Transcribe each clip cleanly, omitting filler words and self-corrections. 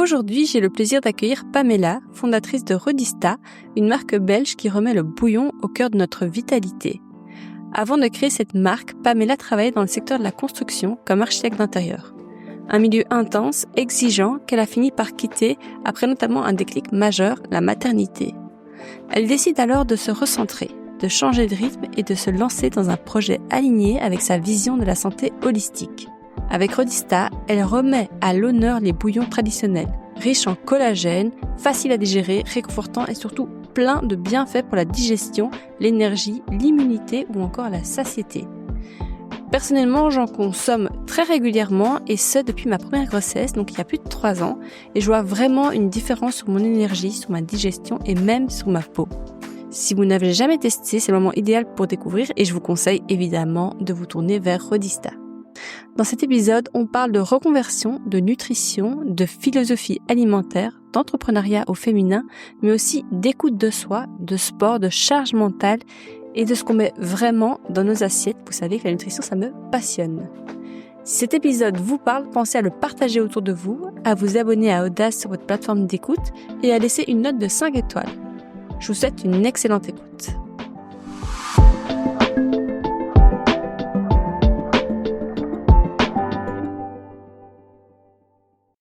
Aujourd'hui, j'ai le plaisir d'accueillir Pamela, fondatrice de Rodista, une marque belge qui remet le bouillon au cœur de notre vitalité. Avant de créer cette marque, Pamela travaillait dans le secteur de la construction comme architecte d'intérieur. Un milieu intense, exigeant, qu'elle a fini par quitter après notamment un déclic majeur, la maternité. Elle décide alors de se recentrer, de changer de rythme et de se lancer dans un projet aligné avec sa vision de la santé holistique. Avec Rodista, elle remet à l'honneur les bouillons traditionnels, riches en collagène, faciles à digérer, réconfortants et surtout plein de bienfaits pour la digestion, l'énergie, l'immunité ou encore la satiété. Personnellement, j'en consomme très régulièrement et ce depuis ma première grossesse, donc il y a plus de 3 ans, et je vois vraiment une différence sur mon énergie, sur ma digestion et même sur ma peau. Si vous n'avez jamais testé, c'est le moment idéal pour découvrir et je vous conseille évidemment de vous tourner vers Rodista. Dans cet épisode, on parle de reconversion, de nutrition, de philosophie alimentaire, d'entrepreneuriat au féminin, mais aussi d'écoute de soi, de sport, de charge mentale et de ce qu'on met vraiment dans nos assiettes. Vous savez que la nutrition, ça me passionne. Si cet épisode vous parle, pensez à le partager autour de vous, à vous abonner à Audace sur votre plateforme d'écoute et à laisser une note de 5 étoiles. Je vous souhaite une excellente écoute.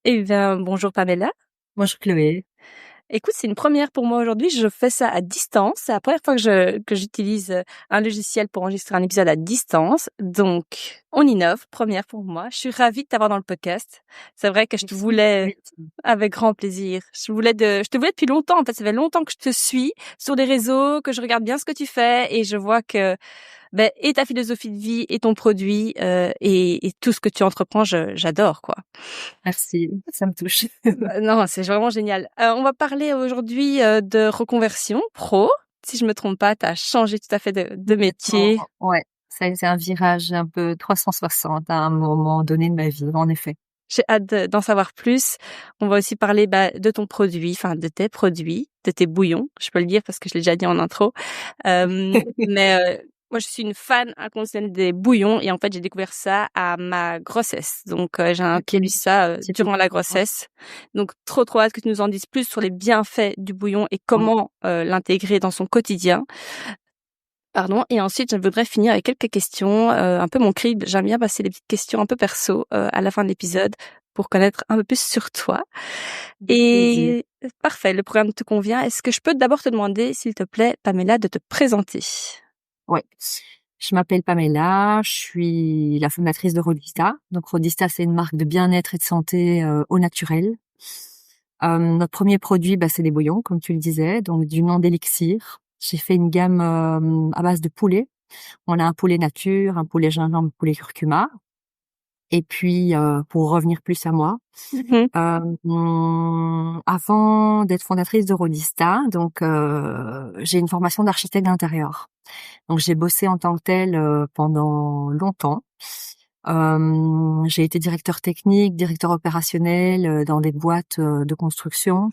Eh bien, bonjour Pamela. Bonjour Chloé. Écoute, c'est une première pour moi aujourd'hui. Je fais ça à distance. C'est la première fois que j'utilise un logiciel pour enregistrer un épisode à distance. Donc, on innove. Première pour moi. Je suis ravie de t'avoir dans le podcast. C'est vrai que je te voulais avec grand plaisir. Je te voulais depuis longtemps. En fait, ça fait longtemps que je te suis sur les réseaux, que je regarde bien ce que tu fais et je vois que et ta philosophie de vie et ton produit et tout ce que tu entreprends, j'adore quoi. Merci, ça me touche. Non, c'est vraiment génial. On va parler aujourd'hui de reconversion pro. Si je me trompe pas, tu as changé tout à fait de métier. Ouais, c'est un virage un peu 360 à un moment donné de ma vie, en effet. J'ai hâte d'en savoir plus. On va aussi parler de ton produit, enfin de tes produits, de tes bouillons. Je peux le dire parce que je l'ai déjà dit en intro. Mais moi, je suis une fan inconditionnelle des bouillons et en fait, j'ai découvert ça à ma grossesse. Donc, j'ai introduit ça durant la grossesse. Donc, trop hâte que tu nous en dises plus sur les bienfaits du bouillon et comment l'intégrer dans son quotidien. Pardon. Et ensuite, je voudrais finir avec quelques questions, un peu mon crible. J'aime bien passer des petites questions un peu perso à la fin de l'épisode pour connaître un peu plus sur toi. Et parfait, le programme te convient. Est-ce que je peux d'abord te demander, s'il te plaît, Pamela, de te présenter? Ouais. Je m'appelle Pamela, je suis la fondatrice de Rodista. Donc Rodista, c'est une marque de bien-être et de santé au naturel. Notre premier produit, c'est des bouillons, comme tu le disais, donc du nom d'élixir. J'ai fait une gamme à base de poulet. On a un poulet nature, un poulet gingembre, un poulet curcuma. Et puis, pour revenir plus à moi, avant d'être fondatrice de Rodista, donc j'ai une formation d'architecte d'intérieur. Donc j'ai bossé en tant que telle pendant longtemps. J'ai été directeur technique, directeur opérationnel dans des boîtes de construction.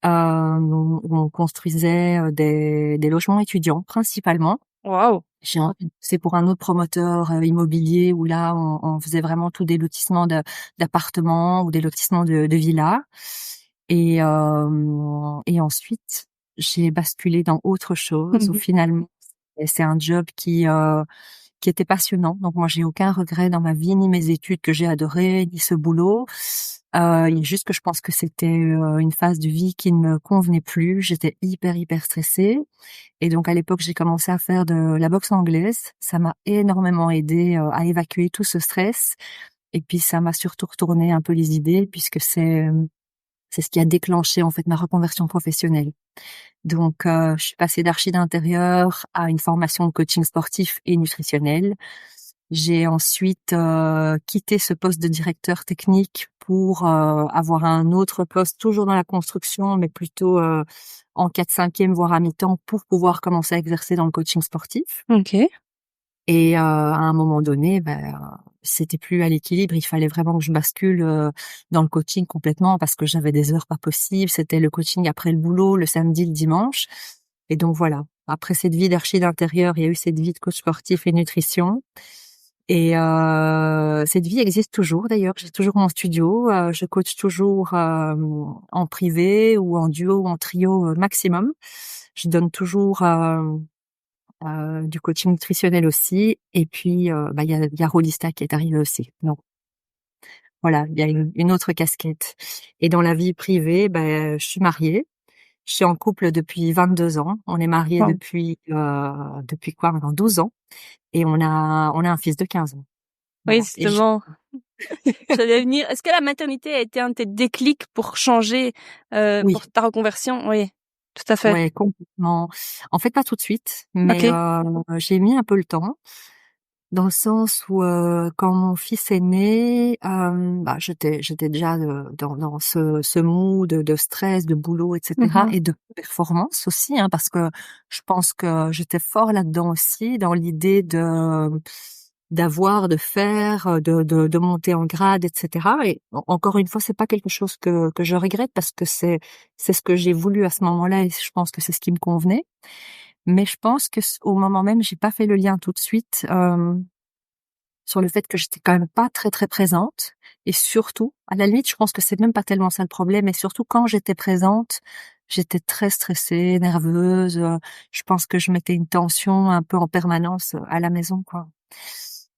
On construisait des logements étudiants principalement. Waouh. C'est pour un autre promoteur immobilier où là on faisait vraiment tout des lotissements d'appartements ou des lotissements de villas. Et ensuite j'ai basculé dans autre chose où finalement c'est un job qui était passionnant. Donc moi j'ai aucun regret dans ma vie, ni mes études que j'ai adorées, ni ce boulot. Il y a juste que je pense que c'était une phase de vie qui ne me convenait plus. J'étais hyper stressée. Et donc à l'époque j'ai commencé à faire de la boxe anglaise. Ça m'a énormément aidé à évacuer tout ce stress. Et puis ça m'a surtout retourné un peu les idées puisque c'est ce qui a déclenché en fait ma reconversion professionnelle. Donc, je suis passée d'archi d'intérieur à une formation de coaching sportif et nutritionnel. J'ai ensuite quitté ce poste de directeur technique pour avoir un autre poste, toujours dans la construction, mais plutôt en 4/5e, voire à mi-temps, pour pouvoir commencer à exercer dans le coaching sportif. Ok. Et à un moment donné, c'était plus à l'équilibre. Il fallait vraiment que je bascule dans le coaching complètement parce que j'avais des heures pas possibles. C'était le coaching après le boulot, le samedi, le dimanche. Et donc voilà. Après cette vie d'archi d'intérieur, il y a eu cette vie de coach sportif et nutrition. Et cette vie existe toujours d'ailleurs. J'ai toujours mon studio. Je coach toujours en privé ou en duo ou en trio maximum. Je donne toujours du coaching nutritionnel aussi. Et puis il y a Rolista qui est arrivé aussi. Donc voilà, il y a une autre casquette. Et dans la vie privée, je suis mariée. Je suis en couple depuis 22 ans. On est mariés Wow. depuis quoi maintenant 12 ans. Et on a un fils de 15 ans. Oui, Voilà. Et justement. J'allais venir. Est-ce que la maternité a été un de tes déclics pour changer, oui, pour ta reconversion? Oui, tout à fait. ouais, complètement. En fait, pas tout de suite, mais OK. j'ai mis un peu le temps, dans le sens où quand mon fils est né, j'étais déjà dans ce mood de stress, de boulot, etc., Mmh. et de performance aussi, hein, parce que je pense que j'étais fort là-dedans aussi, dans l'idée d'avoir, de faire, de monter en grade, etc. Et encore une fois, c'est pas quelque chose que je regrette parce que c'est ce que j'ai voulu à ce moment-là et je pense que c'est ce qui me convenait. Mais je pense que au moment même, j'ai pas fait le lien tout de suite sur le fait que j'étais quand même pas très très présente et surtout, à la limite, je pense que c'est même pas tellement ça le problème, mais surtout quand j'étais présente, j'étais très stressée, nerveuse. Je pense que je mettais une tension un peu en permanence à la maison, quoi.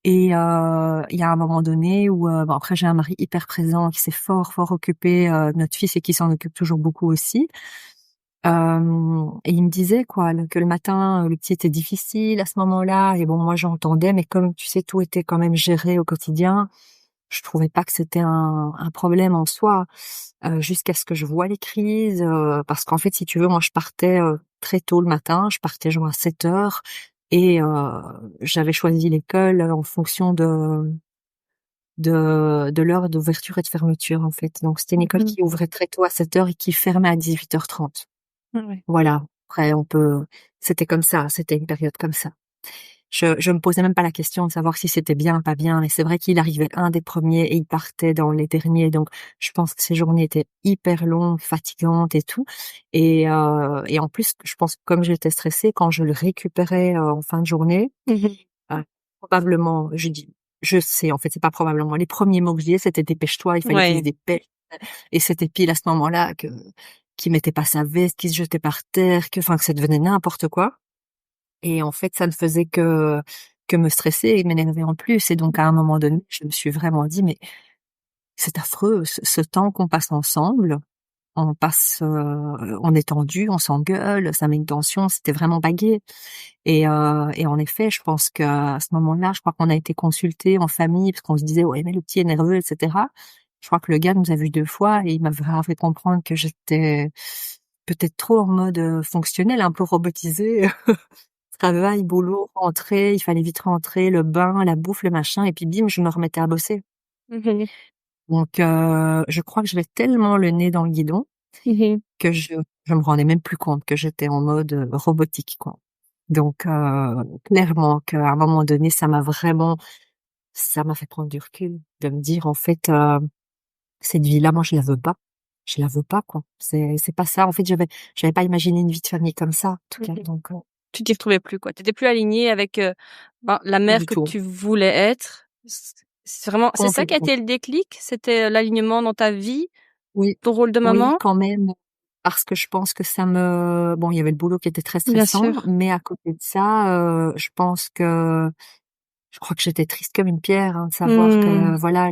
Et il y a un moment donné où après j'ai un mari hyper présent qui s'est fort fort occupé de notre fils et qui s'en occupe toujours beaucoup aussi. Et il me disait quoi que le matin le petit était difficile à ce moment-là et bon moi j'entendais mais comme tu sais tout était quand même géré au quotidien, je trouvais pas que c'était un problème en soi jusqu'à ce que je vois les crises parce qu'en fait si tu veux moi je partais très tôt le matin, je partais genre à 7 heures et j'avais choisi l'école en fonction de l'heure d'ouverture et de fermeture en fait. Donc c'était une école Mmh. qui ouvrait très tôt à 7 heures et qui fermait à 18h30. Ouais. Voilà. Après c'était comme ça, c'était une période comme ça. Je me posais même pas la question de savoir si c'était bien, pas bien, mais c'est vrai qu'il arrivait un des premiers et il partait dans les derniers, donc je pense que ces journées étaient hyper longues, fatigantes et tout. Et en plus, je pense que comme j'étais stressée, quand je le récupérais en fin de journée, Mmh. heu, probablement, je sais, en fait, c'est pas probablement, les premiers mots que je disais, c'était: «Dépêche-toi», il fallait qu'il se Ouais. dépêche et c'était pile à ce moment-là qu'il mettait pas sa veste, qu'il se jetait par terre, que ça devenait n'importe quoi. Et en fait, ça ne faisait que me stresser et m'énerver en plus. Et donc, à un moment donné, je me suis vraiment dit: «Mais c'est affreux, ce temps qu'on passe ensemble, on passe, on est tendus, on s'engueule, ça met une tension». C'était vraiment pas gai. Et en effet, je pense qu'à ce moment-là, je crois qu'on a été consultés en famille parce qu'on se disait: «Ouais, mais le petit est nerveux» et cetera. Je crois que le gars nous a vus 2 fois et il m'a vraiment fait comprendre que j'étais peut-être trop en mode, fonctionnel, un peu robotisé. Travail, boulot, rentrer, il fallait vite rentrer, le bain, la bouffe, le machin et puis bim, je me remettais à bosser. Mmh. Donc je crois que j'avais tellement le nez dans le guidon Mmh. que je me rendais même plus compte que j'étais en mode, robotique, quoi. Donc clairement qu'à un moment donné, ça m'a fait prendre du recul, de me dire: «En fait, cette vie-là, moi, je la veux pas. Je la veux pas, quoi. C'est pas ça». En fait, j'avais pas imaginé une vie de famille comme ça, en tout cas, Mmh. donc Tu t'y retrouvais plus, quoi. Tu étais plus alignée avec, ben, la pas mère du que tout, tu voulais être. C'est vraiment c'est ça qui a complètement. été le déclic? C'était l'alignement dans ta vie, Oui, ton rôle de oui, maman? quand même, parce que je pense que bon, il y avait le boulot qui était très Bien stressant, sûr. mais à côté de ça, je crois que j'étais triste comme une pierre, hein, de savoir Mmh. que voilà,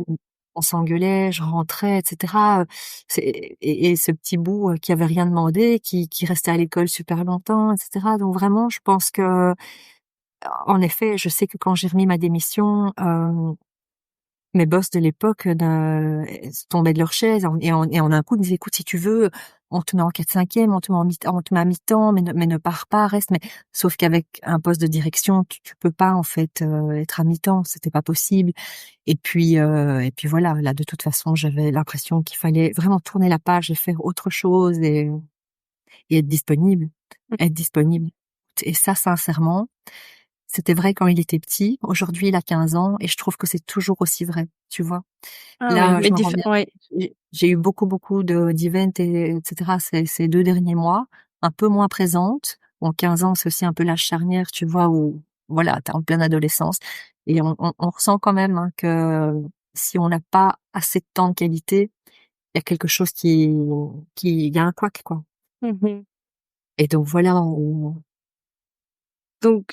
on s'engueulait, je rentrais, et cetera. C'est et ce petit bout, qui avait rien demandé, qui restait à l'école super longtemps, et cetera. Donc vraiment, je pense que, en effet, je sais que quand j'ai remis ma démission, mes boss de l'époque, se tombaient de leur chaise et en un coup, ils me disaient: «Écoute, si tu veux, on te met en 4/5e, on te met à mi-temps, mais ne pars pas, reste». Mais sauf qu'avec un poste de direction, tu peux pas en fait, être à mi-temps, c'était pas possible. Et puis voilà, là, de toute façon, j'avais l'impression qu'il fallait vraiment tourner la page et faire autre chose et être disponible, Mmh. être disponible. Et ça, sincèrement, c'était vrai quand il était petit. Aujourd'hui, il a 15 ans et je trouve que c'est toujours aussi vrai, tu vois? Ah oui, Là, mais je me rends bien ouais. j'ai eu beaucoup, beaucoup d'events et ces 2 derniers mois, un peu moins présente. Bon, 15 ans, c'est aussi un peu l'âge charnière, tu vois, où voilà, t'es en pleine adolescence et on ressent quand même hein, que si on n'a pas assez de temps de qualité, il y a quelque chose il y a un couac, quoi. Mmh. Et donc voilà, Donc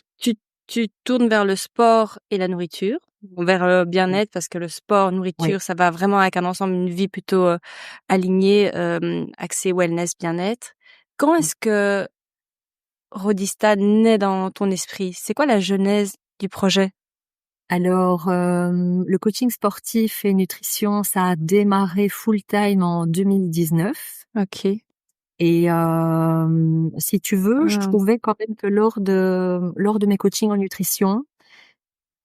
tu tournes vers le sport et la nourriture, vers le bien-être parce que le sport, oui. nourriture, ça va vraiment avec un ensemble, une vie plutôt, alignée, axée wellness, bien-être. Quand est-ce que Rodista naît dans ton esprit? C'est quoi la genèse du projet? Alors, le coaching sportif et nutrition, ça a démarré full-time en 2019 OK. et si tu veux, je Ah. trouvais quand même que lors de mes coachings en nutrition,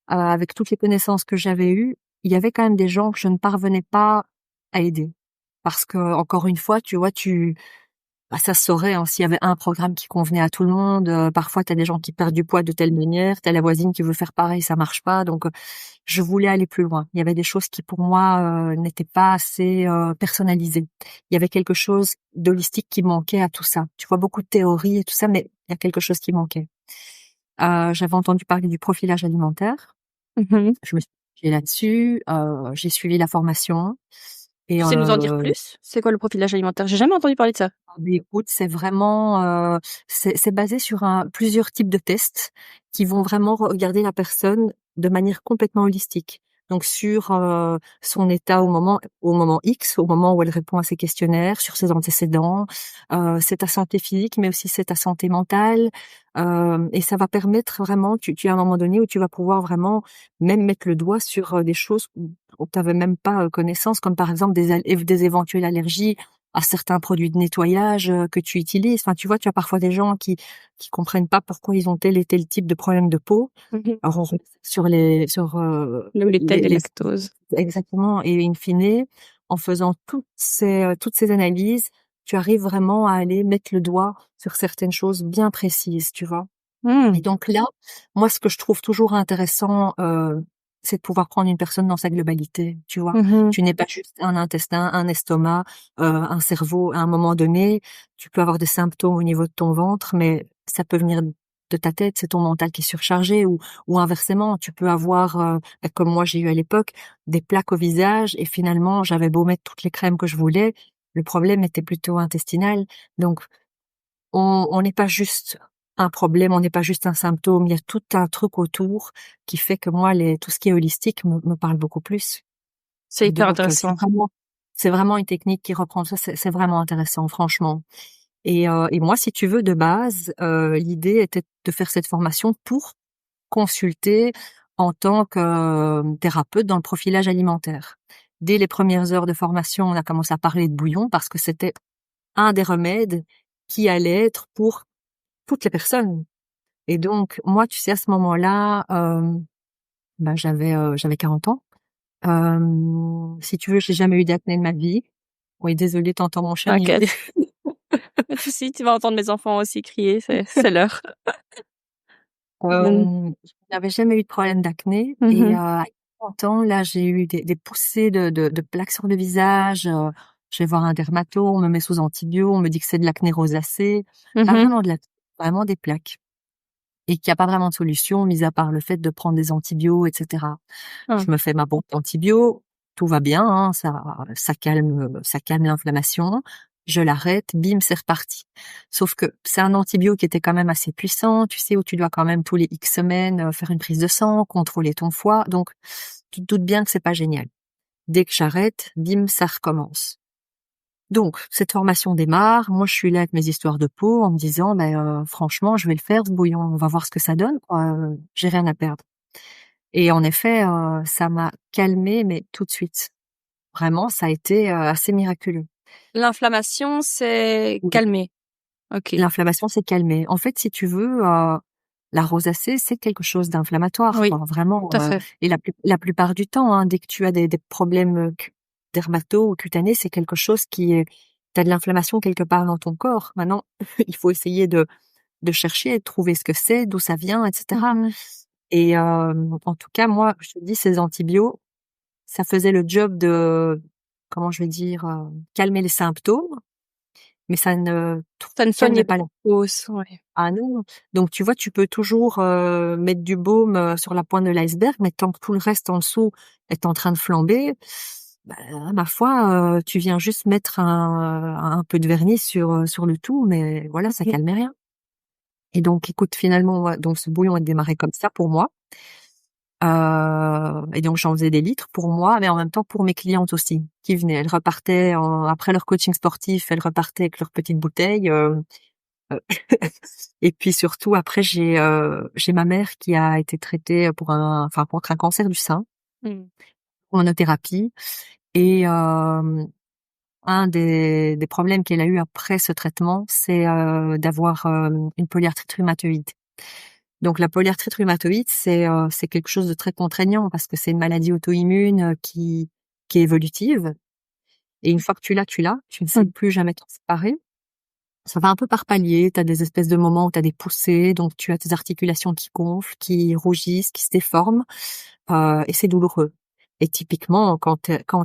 avec toutes les connaissances que j'avais eues, il y avait quand même des gens que je ne parvenais pas à aider. Parce que encore une fois, tu vois, ça se saurait, hein, s'il y avait un programme qui convenait à tout le monde. Parfois, tu as des gens qui perdent du poids de telle manière, tu as la voisine qui veut faire pareil, ça marche pas. Donc, je voulais aller plus loin. Il y avait des choses qui, pour moi, n'étaient pas assez personnalisées. Il y avait quelque chose d'holistique qui manquait à tout ça. Tu vois, beaucoup de théories et tout ça, mais il y a quelque chose qui manquait. J'avais entendu parler du profilage alimentaire. Mmh. Je me suis penchée là-dessus. J'ai suivi la formation et Tu sais nous en dire plus? C'est quoi le profilage alimentaire? J'ai jamais entendu parler de ça. mais écoute, c'est vraiment, c'est basé sur plusieurs types de tests qui vont vraiment regarder la personne de manière complètement holistique. Donc sur son état au moment X, au moment où elle répond à ses questionnaires, sur ses antécédents, c'est ta santé physique, mais aussi c'est ta santé mentale, et ça va permettre vraiment, tu as un moment donné où tu vas pouvoir vraiment même mettre le doigt sur des choses dont tu n'avais même pas connaissance, comme par exemple des éventuelles allergies à certains produits de nettoyage que tu utilises. Enfin, tu vois, tu as parfois des gens qui comprennent pas pourquoi ils ont tel et tel type de problème de peau. Mmh. Alors on revient sur Le gluten, la les lactose. exactement et in fine, en faisant toutes ces analyses, tu arrives vraiment à aller mettre le doigt sur certaines choses bien précises, tu vois? Et Mmh. donc là, moi, ce que je trouve toujours intéressant, c'est de pouvoir prendre une personne dans sa globalité, tu vois? Mmh. Tu n'es pas juste un intestin, un estomac, un cerveau. À un moment donné, tu peux avoir des symptômes au niveau de ton ventre, mais ça peut venir de ta tête, c'est ton mental qui est surchargé ou inversement, tu peux avoir, comme moi j'ai eu à l'époque, des plaques au visage et finalement, j'avais beau mettre toutes les crèmes que je voulais, le problème était plutôt intestinal. Donc on n'est pas juste un problème, on n'est pas juste un symptôme, il y a tout un truc autour qui fait que moi tout ce qui est holistique me parle beaucoup plus. C'est hyper Donc intéressant. c'est vraiment une technique qui reprend ça, c'est vraiment intéressant franchement. Et moi, si tu veux, de base, l'idée était de faire cette formation pour consulter en tant que, thérapeute dans le profilage alimentaire. Dès les premières heures de formation, on a commencé à parler de bouillon parce que c'était un des remèdes qui allait être pour toutes les personnes. Et donc, moi, tu sais, à ce moment-là, j'avais 40 ans. Si tu veux, j'ai jamais eu d'acné de ma vie. Oui, désolée, t'entends mon chat miauler. T'inquiète. Pas de souci, tu vas entendre mes enfants aussi crier, c'est l'heure. Mmh. Je n'avais jamais eu de problème d'acné et Mmh. à 40 ans, là, j'ai eu des poussées de plaques sur le visage. Je vais voir un dermato, on me met sous antibio, on me dit que c'est de l'acné rosacée. Pas Mmh. vraiment de l'acné, vraiment des plaques. Et qu'il y a pas vraiment de solution, mis à part le fait de prendre des antibiotiques, et cetera. Ah. Je me fais ma bombe d'antibio, tout va bien, hein, ça calme l'inflammation. Je l'arrête, bim, c'est reparti. Sauf que c'est un antibio qui était quand même assez puissant, tu sais, où tu dois quand même tous les X semaines faire une prise de sang, contrôler ton foie. Donc, tu te doutes bien que c'est pas génial. Dès que j'arrête, bim, ça recommence. Donc, cette formation démarre. Moi, je suis là avec mes histoires de peau en me disant, franchement, je vais le faire, ce bouillon. On va voir ce que ça donne, quoi. J'ai rien à perdre. Et en effet, ça m'a calmée, mais tout de suite. Vraiment, ça a été assez miraculeux. L'inflammation s'est Oui. calmée. OK. L'inflammation s'est calmée. En fait, si tu veux, la rosacée, c'est quelque chose d'inflammatoire, Oui, quoi. Vraiment. tout à fait. Et la plupart du temps, hein, dès que tu as des problèmes dermato ou cutanés, c'est quelque chose t'as de l'inflammation quelque part dans ton corps. Maintenant, il faut essayer de chercher, de trouver ce que c'est, d'où ça vient, etc. Mmh. Et en tout cas, moi, je te dis, ces antibiotiques, ça faisait le job de, comment je vais dire, calmer les symptômes, mais ça ne Ça ne calmait soignait pas pas la cause, ouais. Ah non. Donc tu vois, tu peux toujours mettre du baume sur la pointe de l'iceberg, mais tant que tout le reste en dessous est en train de flamber, bah, ma foi, tu viens juste mettre un peu de vernis sur le tout, mais voilà, ça calme rien. Et donc, écoute, finalement, donc ce bouillon a démarré comme ça pour moi. Et donc j'en faisais des litres pour moi, mais en même temps pour mes clientes aussi qui venaient. Elles repartaient après leur coaching sportif, elles repartaient avec leurs petites bouteilles. Euh, et puis surtout après j'ai ma mère qui a été traitée contre un cancer du sein, en monothérapie, et un des problèmes qu'elle a eu après ce traitement, c'est d'avoir une polyarthrite rhumatoïde. Donc la polyarthrite rhumatoïde, c'est quelque chose de très contraignant parce que c'est une maladie auto-immune qui est évolutive. Et une fois que tu l'as, tu ne sais plus jamais t'en séparer. Ça va un peu par palier. Tu as des espèces de moments où tu as des poussées, donc tu as tes articulations qui gonflent, qui rougissent, qui se déforment, et c'est douloureux. Et typiquement, quand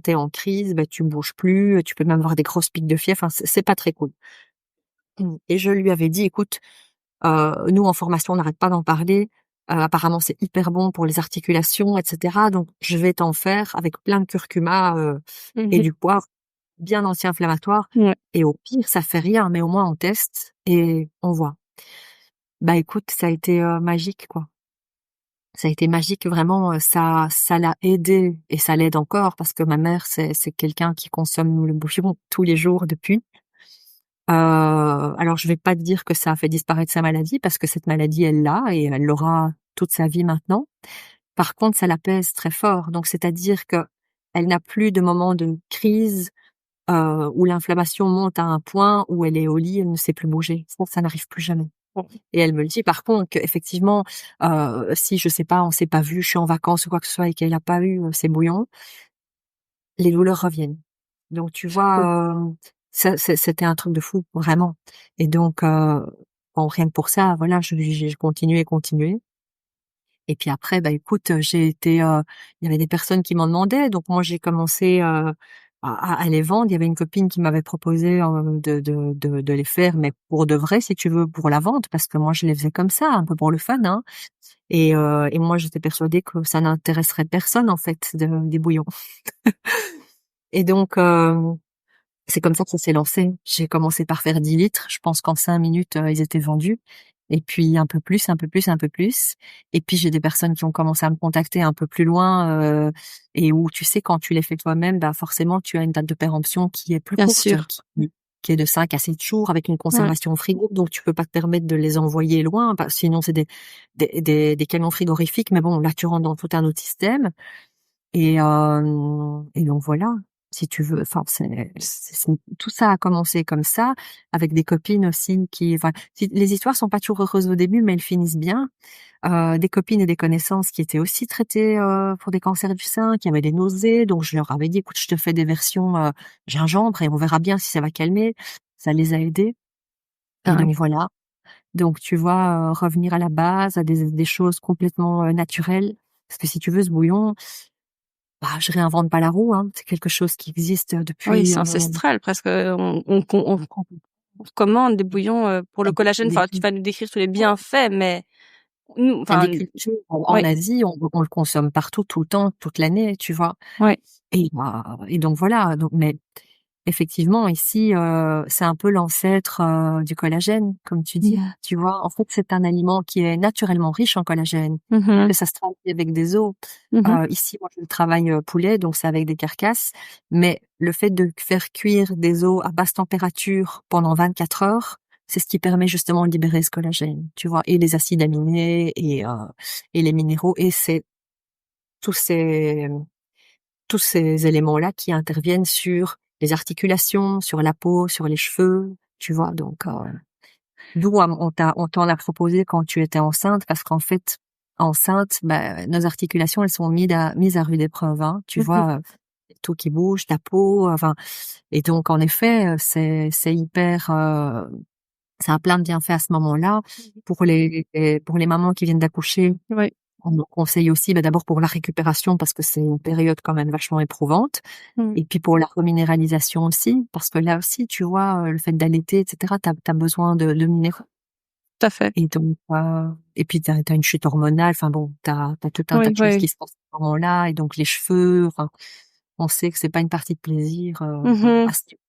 t'es en crise, ben, tu bouges plus, tu peux même avoir des grosses piques de fièvre. Enfin, c'est pas très cool. Et je lui avais dit, écoute, nous, en formation, on n'arrête pas d'en parler. Apparemment, c'est hyper bon pour les articulations, etc. Donc, je vais t'en faire avec plein de curcuma et du poivre, bien anti-inflammatoire. Ouais. Et au pire, ça fait rien, mais au moins on teste et on voit. Bah écoute, ça a été magique, quoi. Ça a été magique, vraiment. Ça l'a aidé et ça l'aide encore parce que ma mère, c'est quelqu'un qui consomme le bouillon tous les jours depuis. Alors je vais pas te dire que ça a fait disparaître sa maladie parce que cette maladie elle l'a et elle l'aura toute sa vie maintenant. Par contre, ça l'apaise très fort. Donc c'est-à-dire que elle n'a plus de moments de crise où l'inflammation monte à un point où elle est au lit, elle ne sait plus bouger. Ça n'arrive plus jamais. Et elle me le dit par contre qu'effectivement, si je sais pas, on s'est pas vu, je suis en vacances ou quoi que ce soit et qu'elle a pas eu ses bouillons, les douleurs reviennent. Donc tu vois, c'était un truc de fou, vraiment. Et donc, bon, rien que pour ça, voilà, j'ai continué. Et puis après, bah écoute, il y avait des personnes qui m'en demandaient, donc moi j'ai commencé à les vendre. Il y avait une copine qui m'avait proposé de les faire, mais pour de vrai, si tu veux, pour la vente, parce que moi je les faisais comme ça, un peu pour le fun, hein. Et moi j'étais persuadée que ça n'intéresserait personne en fait, des bouillons. Et donc, c'est comme ça que ça s'est lancé. J'ai commencé par faire 10 litres. Je pense qu'en 5 minutes, ils étaient vendus. Et puis un peu plus, un peu plus, un peu plus. Et puis j'ai des personnes qui ont commencé à me contacter un peu plus loin, et où tu sais quand tu les fais toi-même, bah forcément tu as une date de péremption qui est plus Bien courte, sûr. qui est de 5 à 7 jours avec une conservation au frigo, donc tu peux pas te permettre de les envoyer loin, sinon c'est des camions frigorifiques. Mais bon, là tu rentres dans tout un autre système. Et donc voilà, si tu veux, enfin tout ça a commencé comme ça, avec des copines aussi les histoires sont pas toujours heureuses au début, mais elles finissent bien. Des copines et des connaissances qui étaient aussi traitées pour des cancers du sein, qui avaient des nausées, donc je leur avais dit, écoute, je te fais des versions gingembre et on verra bien si ça va calmer. Ça les a aidés. Et donc voilà. Donc tu vois, revenir à la base, à des choses complètement naturelles. Parce que si tu veux, ce bouillon, bah, je réinvente pas la roue, hein. C'est quelque chose qui existe Oui, depuis c'est ancestral presque. On commande des bouillons pour le collagène. Enfin, tu vas nous décrire tous les bienfaits, mais nous, il y a enfin, des cultures en oui, Asie, on le consomme partout, tout le temps, toute l'année, tu vois. oui, Et donc voilà. Donc, mais effectivement, ici, c'est un peu l'ancêtre du collagène, comme tu dis. Tu vois, en fait, c'est un aliment qui est naturellement riche en collagène, que ça se travaille avec des os. Ici, moi, je travaille poulet, donc c'est avec des carcasses. Mais le fait de faire cuire des os à basse température pendant 24 heures, c'est ce qui permet justement de libérer ce collagène, tu vois, et les acides aminés et les minéraux. Et c'est tous ces tous ces éléments-là qui interviennent sur les articulations, sur la peau, sur les cheveux, tu vois. Donc, d'où on t'en a proposé quand tu étais enceinte, parce qu'en fait, enceinte, bah, nos articulations, elles sont mises à rude épreuve, hein, tu vois, tout qui bouge, ta peau, enfin. Et donc, en effet, c'est hyper, ça a plein de bienfaits à ce moment-là. Pour les mamans qui viennent d'accoucher, oui. on nous conseille aussi, bah, d'abord pour la récupération, parce que c'est une période quand même vachement éprouvante. Et puis pour la reminéralisation aussi, parce que là aussi, tu vois, le fait d'allaiter, etc., t'as besoin de minéraux. à fait. Et donc, et puis t'as une chute hormonale. Enfin bon, t'as tout un tas Oui, de choses oui. qui se passent à ce moment-là. Et donc les cheveux. Enfin, on sait que c'est pas une partie de plaisir Mhm. à ce niveau.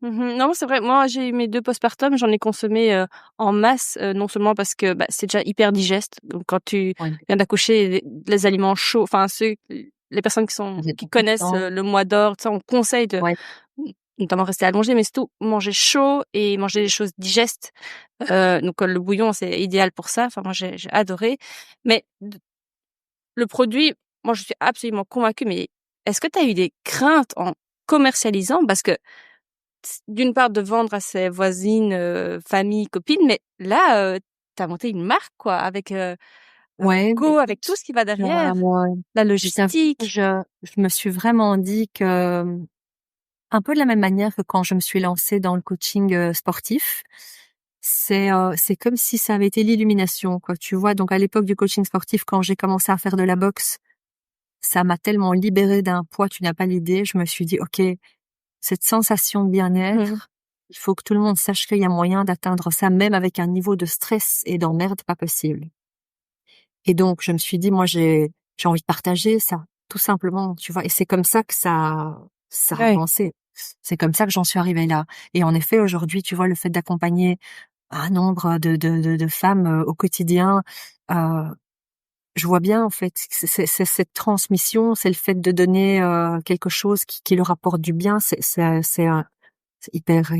Non, c'est vrai. Moi, j'ai eu mes 2 postpartum, j'en ai consommé, en masse, non seulement parce que, bah, c'est déjà hyper digeste. Donc quand tu Ouais, viens d'accoucher, les aliments chauds, enfin les personnes vous êtes qui beaucoup de connaissent, temps. le mois d'or, tu sais, on conseille de Ouais, notamment rester allongé, mais surtout manger chaud et manger des choses digestes. Donc le bouillon, c'est idéal pour ça. Enfin moi, j'ai adoré. Mais le produit, moi, je suis absolument convaincue, mais est-ce que tu as eu des craintes en commercialisant? Parce que d'une part de vendre à ses voisines, famille, copines, mais là, tu as monté une marque quoi avec, un ouais, mais logo, avec tout écoute, ce qui va je, derrière, la je t'avoue que logistique. je me suis vraiment dit que, un peu de la même manière que quand je me suis lancée dans le coaching sportif, c'est comme si ça avait été l'illumination, quoi. Tu vois, donc à l'époque du coaching sportif, quand j'ai commencé à faire de la boxe, ça m'a tellement libérée d'un poids, tu n'as pas l'idée. Je me suis dit, OK, cette sensation de Mmh. bien-être, il faut que tout le monde sache qu'il y a moyen d'atteindre ça, même avec un niveau de stress et d'emmerde pas possible. Et donc, je me suis dit, moi, j'ai envie de partager ça, tout simplement, tu vois. Et c'est comme ça que ça a Ouais. avancé. C'est comme ça que j'en suis arrivée là. Et en effet, aujourd'hui, tu vois, le fait d'accompagner un nombre de femmes au quotidien, euh, je vois bien en fait, que c'est cette transmission, c'est le fait de donner quelque chose qui leur apporte du bien, c'est hyper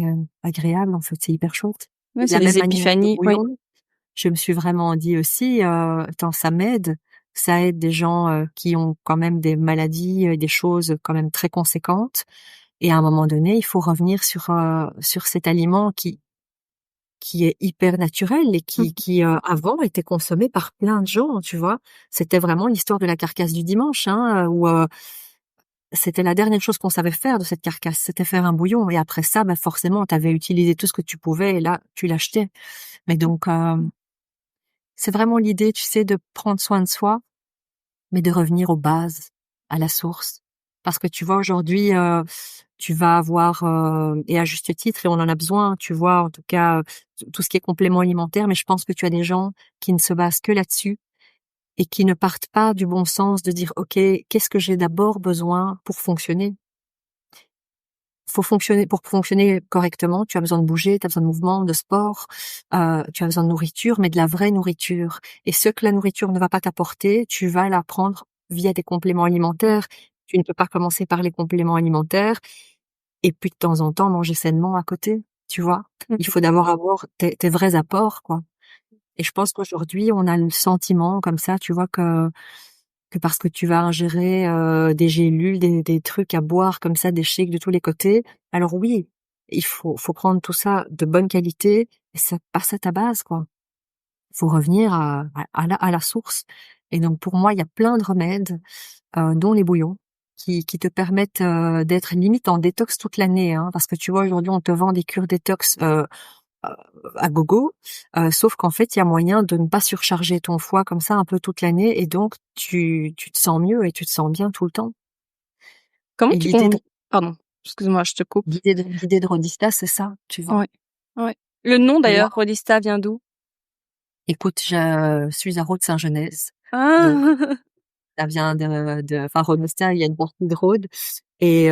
agréable en fait, c'est hyper chouette. Et Ouais, de c'est la même des manière que le épiphanies, oui. bouillon, je me suis vraiment dit aussi, attends, ça aide des gens qui ont quand même des maladies, des choses quand même très conséquentes. Et à un moment donné, il faut revenir sur cet aliment qui est hyper naturel et Mmh. qui avant était consommé par plein de gens, tu vois. C'était vraiment l'histoire de la carcasse du dimanche, hein, où c'était la dernière chose qu'on savait faire de cette carcasse, c'était faire un bouillon. Et après ça, bah forcément, tu avais utilisé tout ce que tu pouvais et là, tu l'achetais. Mais donc, c'est vraiment l'idée, tu sais, de prendre soin de soi, mais de revenir aux bases, à la source. Parce que tu vois, aujourd'hui, tu vas avoir, et à juste titre, et on en a besoin, tu vois, en tout cas, tout ce qui est complément alimentaire, mais je pense que tu as des gens qui ne se basent que là-dessus et qui ne partent pas du bon sens de dire, OK, qu'est-ce que j'ai d'abord besoin pour fonctionner? Pour fonctionner correctement, tu as besoin de bouger, tu as besoin de mouvement, de sport, tu as besoin de nourriture, mais de la vraie nourriture. Et ce que la nourriture ne va pas t'apporter, tu vas la prendre via des compléments alimentaires. Tu ne peux pas commencer par les compléments alimentaires et puis de temps en temps manger sainement à côté, tu vois. Il Mmh. faut d'abord avoir tes vrais apports, quoi. Et je pense qu'aujourd'hui, on a le sentiment comme ça, tu vois, que parce que tu vas ingérer des gélules, des trucs à boire comme ça, des shakes de tous les côtés. Alors oui, il faut prendre tout ça de bonne qualité et ça passe à ta base, quoi. Il faut revenir à la source. Et donc pour moi, il y a plein de remèdes, dont les bouillons, qui te permettent d'être limite en détox toute l'année, hein, parce que tu vois aujourd'hui on te vend des cures détox à gogo, sauf qu'en fait, il y a moyen de ne pas surcharger ton foie comme ça un peu toute l'année et donc tu te sens mieux et tu te sens bien tout le temps. Comment Et tu pardon, excuse-moi, je te coupe. l'idée de Rodista, c'est ça, tu vois? Ouais, ouais. Le nom Moi, d'ailleurs, Rodista vient d'où? écoute, je suis à Rhodes-Saint-Genèse, donc Ah! ça vient enfin Rodista, il y a une partie de Rhodes et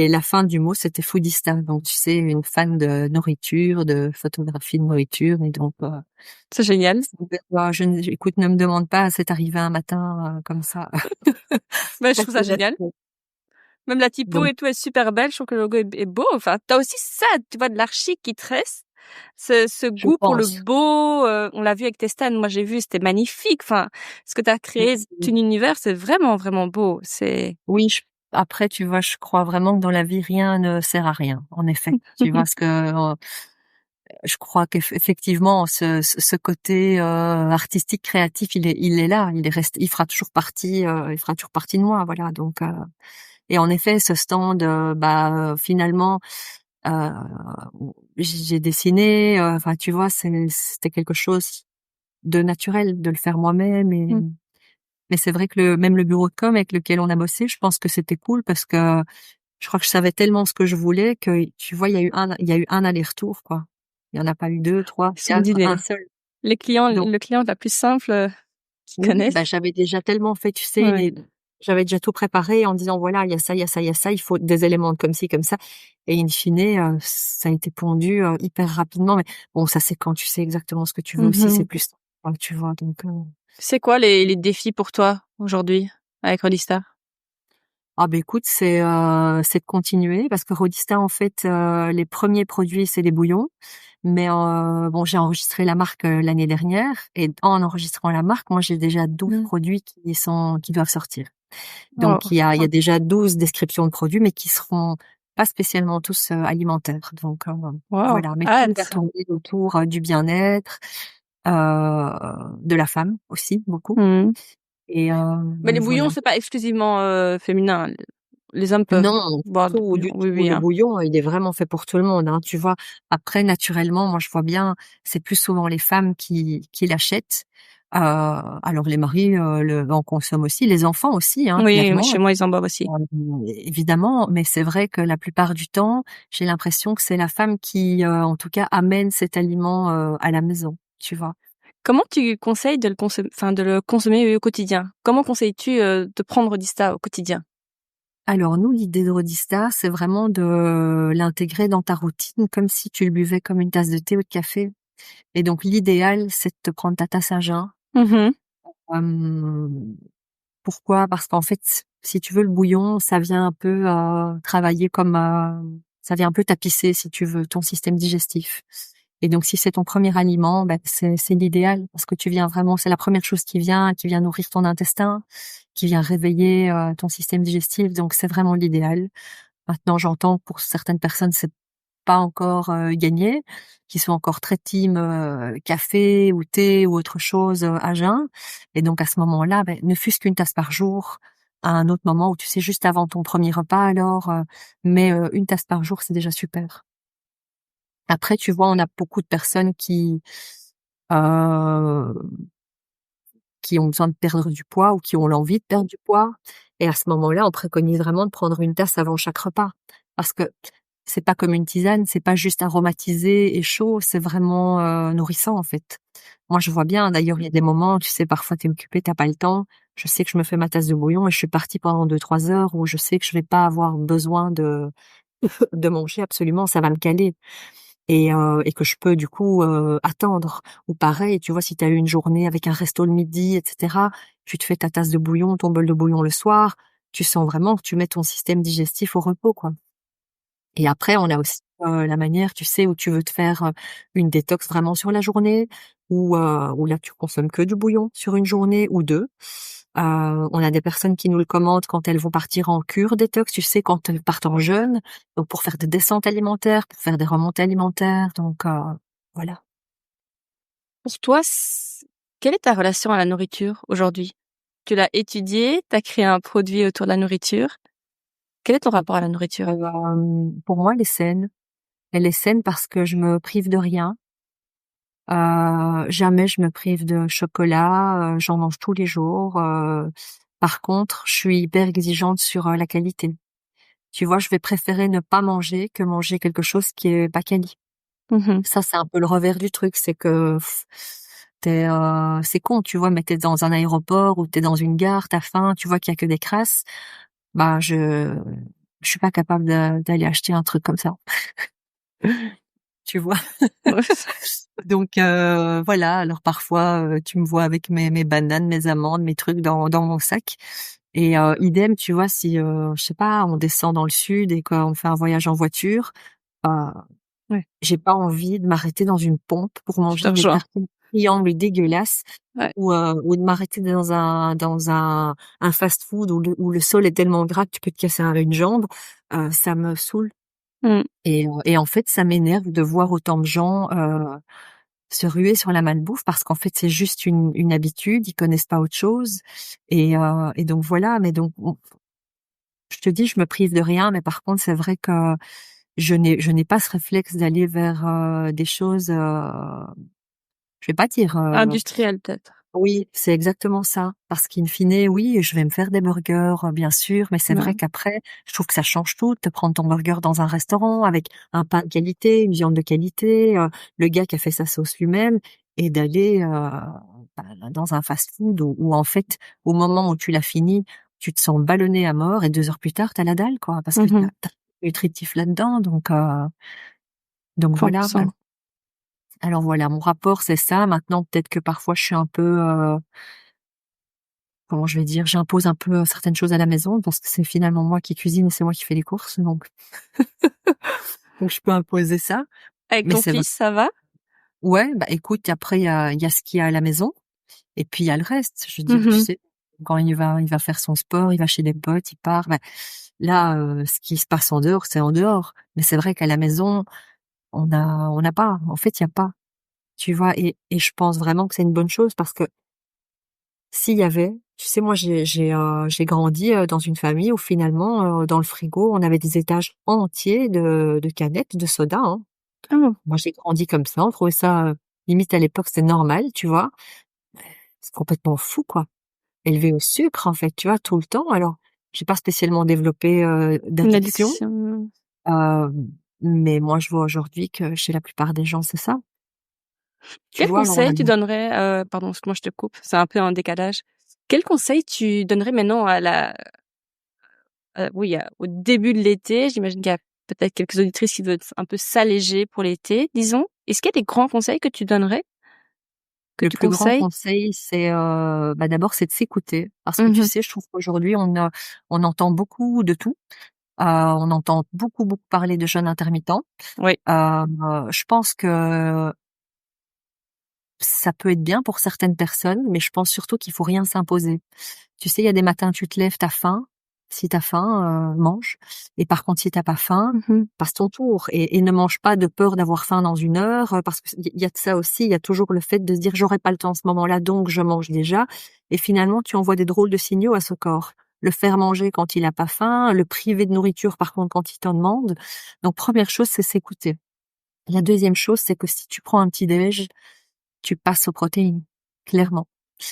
la fin du mot, c'était foodista, donc tu sais, une fan de nourriture, de photographie de nourriture et donc C'est génial. écoute, ne me demande pas, c'est arrivé un matin comme ça. Bah, je Très trouve ça génial. naturel. Même la typo Donc, et tout est super belle. Je trouve que le logo est beau. Enfin, tu as aussi ça, tu vois, de l'archi qui te reste. Ce je goût pour le pense. beau, on l'a vu avec tes stands. Moi, j'ai vu, c'était magnifique. Enfin, ce que tu as créé, Merci. ton univers, c'est vraiment, vraiment beau. C'est Oui, après, tu vois, je crois vraiment que dans la vie, rien ne sert à rien, en effet. Tu vois, parce que je crois qu'effectivement, ce côté artistique, créatif, il est là, il fera toujours partie de moi, voilà. Donc, et en effet, ce stand, finalement, euh, j'ai dessiné, enfin, tu vois, c'était quelque chose de naturel de le faire moi-même mmh, mais c'est vrai que même le bureau de com avec lequel on a bossé, je pense que c'était cool parce que je crois que je savais tellement ce que je voulais que, tu vois, il y a eu un aller-retour, quoi. Il y en a pas eu 2, 3, ils sont 4, un d'idées. seul. Donc le client la plus simple qu'ils oui, connaissent. bah, j'avais déjà tellement fait, tu sais, Ouais. j'avais déjà tout préparé en disant voilà, il y a ça, il y a ça, il y a ça, il faut des éléments comme ci, comme ça. Et in fine, ça a été pondu hyper rapidement. Mais bon, ça c'est quand tu sais exactement ce que tu veux aussi, c'est Mmh. plus simple, tu vois. Donc C'est quoi les défis pour toi aujourd'hui avec Rodista? ah ben écoute, c'est de continuer parce que Rodista en fait les premiers produits c'est des bouillons. Mais bon, j'ai enregistré la marque l'année dernière et en enregistrant la marque, moi j'ai déjà 12 Mmh. produits qui doivent sortir. Donc Waouh! il y a déjà 12 descriptions de produits, mais qui seront pas spécialement tous alimentaires. Donc Waouh! voilà, mais tout va Hâte. tourner autour du bien-être, de la femme aussi beaucoup. Mmh. Et Mais les donc bouillons, voilà. c'est pas exclusivement, féminin. Les hommes peuvent Non, boire du bouillon. du Oui, tout. oui, Le hein. bouillon, il est vraiment fait pour tout le monde, hein, tu vois. Après, naturellement, moi, je vois bien, c'est plus souvent les femmes qui l'achètent. Alors les maris en consomment aussi, les enfants aussi, hein, Oui, clairement. chez moi, ils en boivent aussi. Évidemment, mais c'est vrai que la plupart du temps, j'ai l'impression que c'est la femme qui, en tout cas, amène cet aliment à la maison, tu vois. Comment tu conseilles de le consommer, enfin, de le consommer, au quotidien? Comment conseilles-tu, de prendre Rodista au quotidien? Alors nous, l'idée de Rodista, c'est vraiment de l'intégrer dans ta routine comme si tu le buvais comme une tasse de thé ou de café. Et donc l'idéal, c'est de te prendre ta tasse à jeun. Mmh. Hem, Pourquoi? Parce qu'en fait, si tu veux, le bouillon, ça vient un peu, travailler comme, ça vient un peu tapisser, si tu veux, ton système digestif. Et donc si c'est ton premier aliment, bah, c'est l'idéal parce que tu viens vraiment c'est la première chose qui vient nourrir ton intestin, qui vient réveiller, ton système digestif, donc c'est vraiment l'idéal. Maintenant, j'entends que pour certaines personnes, c'est pas encore gagné, qui sont encore très team café ou thé ou autre chose à jeun. Et donc à ce moment-là, ne fût-ce qu'une tasse par jour, à un autre moment où tu sais juste avant ton premier repas alors, mais une tasse par jour, c'est déjà super. Après, tu vois, on a beaucoup de personnes euh, qui ont besoin de perdre du poids ou qui ont l'envie de perdre du poids. Et à ce moment-là, on préconise vraiment de prendre une tasse avant chaque repas. Parce que c'est pas comme une tisane, c'est pas juste aromatisé et chaud, c'est vraiment nourrissant en fait. Moi, je vois bien, d'ailleurs, il y a des moments, tu sais, parfois t'es occupé, t'as pas le temps. Je sais que je me fais ma tasse de bouillon et je suis partie pendant 2, 3 heures où je sais que je vais pas avoir besoin de manger absolument, ça va me caler et que je peux du coup, attendre. Ou pareil, tu vois, si tu as eu une journée avec un resto le midi et cetera, tu te fais ta tasse de bouillon, ton bol de bouillon le soir, tu sens vraiment que tu mets ton système digestif au repos, quoi. Et après, on a aussi, la manière, tu sais, où tu veux te faire, une détox vraiment sur la journée, où là, tu consommes que du bouillon sur une journée ou 2. On a des personnes qui nous le commandent quand elles vont partir en cure détox, tu sais, quand elles partent en jeûne, donc pour faire des descentes alimentaires, pour faire des remontées alimentaires, donc voilà. Pour toi, quelle est ta relation à la nourriture aujourd'hui? Tu l'as étudiée, tu as créé un produit autour de la nourriture. Quel est ton rapport à la nourriture? Pour moi, elle est saine. Elle est saine parce que je me prive de rien. Jamais je me prive de chocolat, j'en mange tous les jours. Par contre, je suis hyper exigeante sur, la qualité. Tu vois, je vais préférer ne pas manger que manger quelque chose qui est pas quali. Mmh. Ça, c'est un peu le revers du truc, c'est que c'est con, tu vois, mais tu dans un aéroport ou t'es dans une gare, tu faim, tu vois qu'il y a que des crasses, bah je suis pas capable d'aller acheter un truc comme ça, tu vois? Ouais. Donc voilà, alors parfois, tu me vois avec mes bananes, mes amandes, mes trucs dans mon sac et idem, tu vois, si, je sais pas, on descend dans le sud et qu'on fait un voyage en voiture, heu, Ouais, j'ai pas envie de m'arrêter dans une pompe pour je te manger des rejoins. tartines triangles dégueulasses Ouais. ou de m'arrêter dans un fast-food où le sol est tellement gras que tu peux te casser une jambe, ça me saoule Mmh. et en fait, ça m'énerve de voir autant de gens, se ruer sur la malbouffe parce qu'en fait, c'est juste une habitude, ils connaissent pas autre chose et donc voilà, mais donc je te dis, je me prive de rien, mais par contre, c'est vrai que je n'ai pas ce réflexe d'aller vers, des choses, je vais pas dire, Industriel peut-être? oui, c'est exactement ça. Parce qu'in fine, oui, je vais me faire des burgers, bien sûr, mais c'est vrai Ouais. qu'après, je trouve que ça change tout de te prendre ton burger dans un restaurant avec un pain de qualité, une viande de qualité, le gars qui a fait sa sauce lui-même et d'aller dans un fast-food où en fait, au moment où tu l'as fini, tu te sens ballonné à mort et 2 heures plus tard, t'as la dalle, quoi, parce que Mhm. t'as nutritif là-dedans. Donc voilà. 100%. Alors voilà, mon rapport, c'est ça. Maintenant, peut-être que parfois, je suis un peu, comment je vais dire, j'impose un peu certaines choses à la maison parce que c'est finalement moi qui cuisine et c'est moi qui fais les courses, donc je peux imposer ça. Avec Mais ton c'est vrai. fils, ça va? Ouais, bah écoute, après il y a ce qu'il y a à la maison et puis il y a le reste. Je veux dire, tu Mhm. sais, quand il va faire son sport, il va chez des potes, il part. Bah, là, ce qui se passe en dehors, c'est en dehors. Mais c'est vrai qu'à la maison, on n'a pas. En fait, il y a pas. Tu vois, et je pense vraiment que c'est une bonne chose parce que s'il y avait, tu sais, moi j'ai grandi dans une famille où finalement dans le frigo on avait des étages entiers de canettes de soda, hein. Ah bon. Moi j'ai grandi comme ça, on trouvait ça limite à l'époque c'était normal, tu vois. C'est complètement fou quoi. Élevé au sucre en fait, tu vois, tout le temps. Alors j'ai pas spécialement développé Une d'addiction, addiction. euh, mais moi je vois aujourd'hui que chez la plupart des gens c'est ça. Tu Quel vois, alors on a conseil tu donnerais, pardon, excuse-moi, je te coupe, c'est un peu un décalage. Quel conseil tu donnerais maintenant oui, au début de l'été? J'imagine qu'il y a peut-être quelques auditrices qui veulent un peu s'alléger pour l'été, disons. Est-ce qu'il y a des grands conseils que tu donnerais, que le tu plus grand conseilles? conseil, c'est d'abord c'est de s'écouter parce que tu Mmh. sais, je trouve qu'aujourd'hui on entend beaucoup de tout. On entend beaucoup parler de jeûne intermittent. Oui. Je pense que ça peut être bien pour certaines personnes, mais je pense surtout qu'il faut rien s'imposer. Tu sais, il y a des matins, tu te lèves, t'as faim. Si t'as faim, mange. Et par contre, si t'as pas faim, Mmh. passe ton tour et ne mange pas de peur d'avoir faim dans une heure, parce qu'il y a de ça aussi. Il y a toujours le fait de se dire j'aurai pas le temps à ce moment-là, donc je mange déjà. Et finalement, tu envoies des drôles de signaux à ce corps. Le faire manger quand il a pas faim, le priver de nourriture par contre quand il t'en demande. Donc première chose, c'est s'écouter. La deuxième chose, c'est que si tu prends un petit déj, tu passes aux protéines, clairement.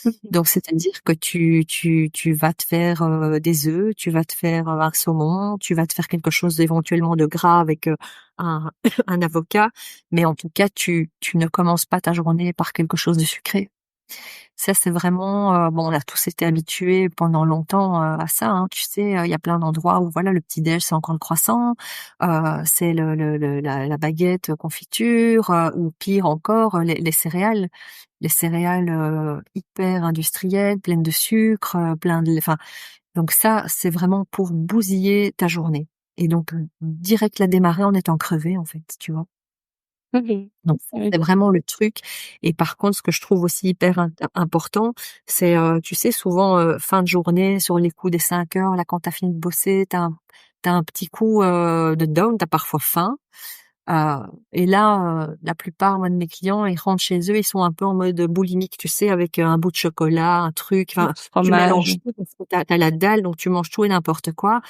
Mmh. Donc, c'est-à-dire que tu vas te faire des œufs, tu vas te faire un saumon, tu vas te faire quelque chose éventuellement de gras avec un, un avocat, mais en tout cas, tu ne commences pas ta journée par quelque chose de sucré. Ça, c'est vraiment bon. On a tous été habitués pendant longtemps à ça, hein, tu sais. Il y a plein d'endroits où voilà, le petit déj c'est encore le croissant, c'est la baguette confiture, ou pire encore les céréales hyper industrielles, pleines de sucre, enfin. Donc ça, c'est vraiment pour bousiller ta journée. Et donc direct la démarrer en étant crevé en fait, tu vois. Mmh. Donc ça, Oui. c'est vraiment le truc. Et par contre, ce que je trouve aussi hyper important, c'est, tu sais, souvent, fin de journée, sur les coups des 5 heures, là, quand t'as fini de bosser, t'as un petit coup de down, t'as parfois faim. Euh, et là, la plupart, moi, de mes clients, ils rentrent chez eux, ils sont un peu en mode boulimique, tu sais, avec un bout de chocolat, un truc. Enfin, tu Fromage. mélanges tout parce que t'as la dalle, donc tu manges tout et n'importe quoi.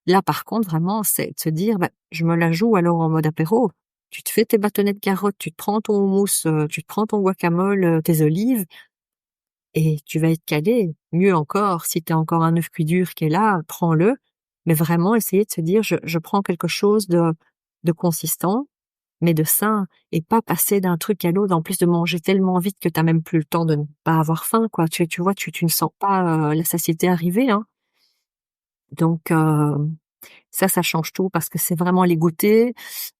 Là, par contre, vraiment, c'est de se dire, bah, je me la joue alors en mode apéro. Tu te fais tes bâtonnets de carottes, tu te prends ton houmous, tu te prends ton guacamole, tes olives, et tu vas être calé. Mieux encore, si tu as encore un œuf cuit dur qui est là, prends-le. Mais vraiment, essayer de se dire, je prends quelque chose de consistant, mais de sain, et pas passer d'un truc à l'autre, en plus de manger tellement vite que t'as même plus le temps de ne pas avoir faim, quoi. Tu vois, tu ne sens pas la satiété arriver, hein. Donc, ça change tout parce que c'est vraiment les goûters,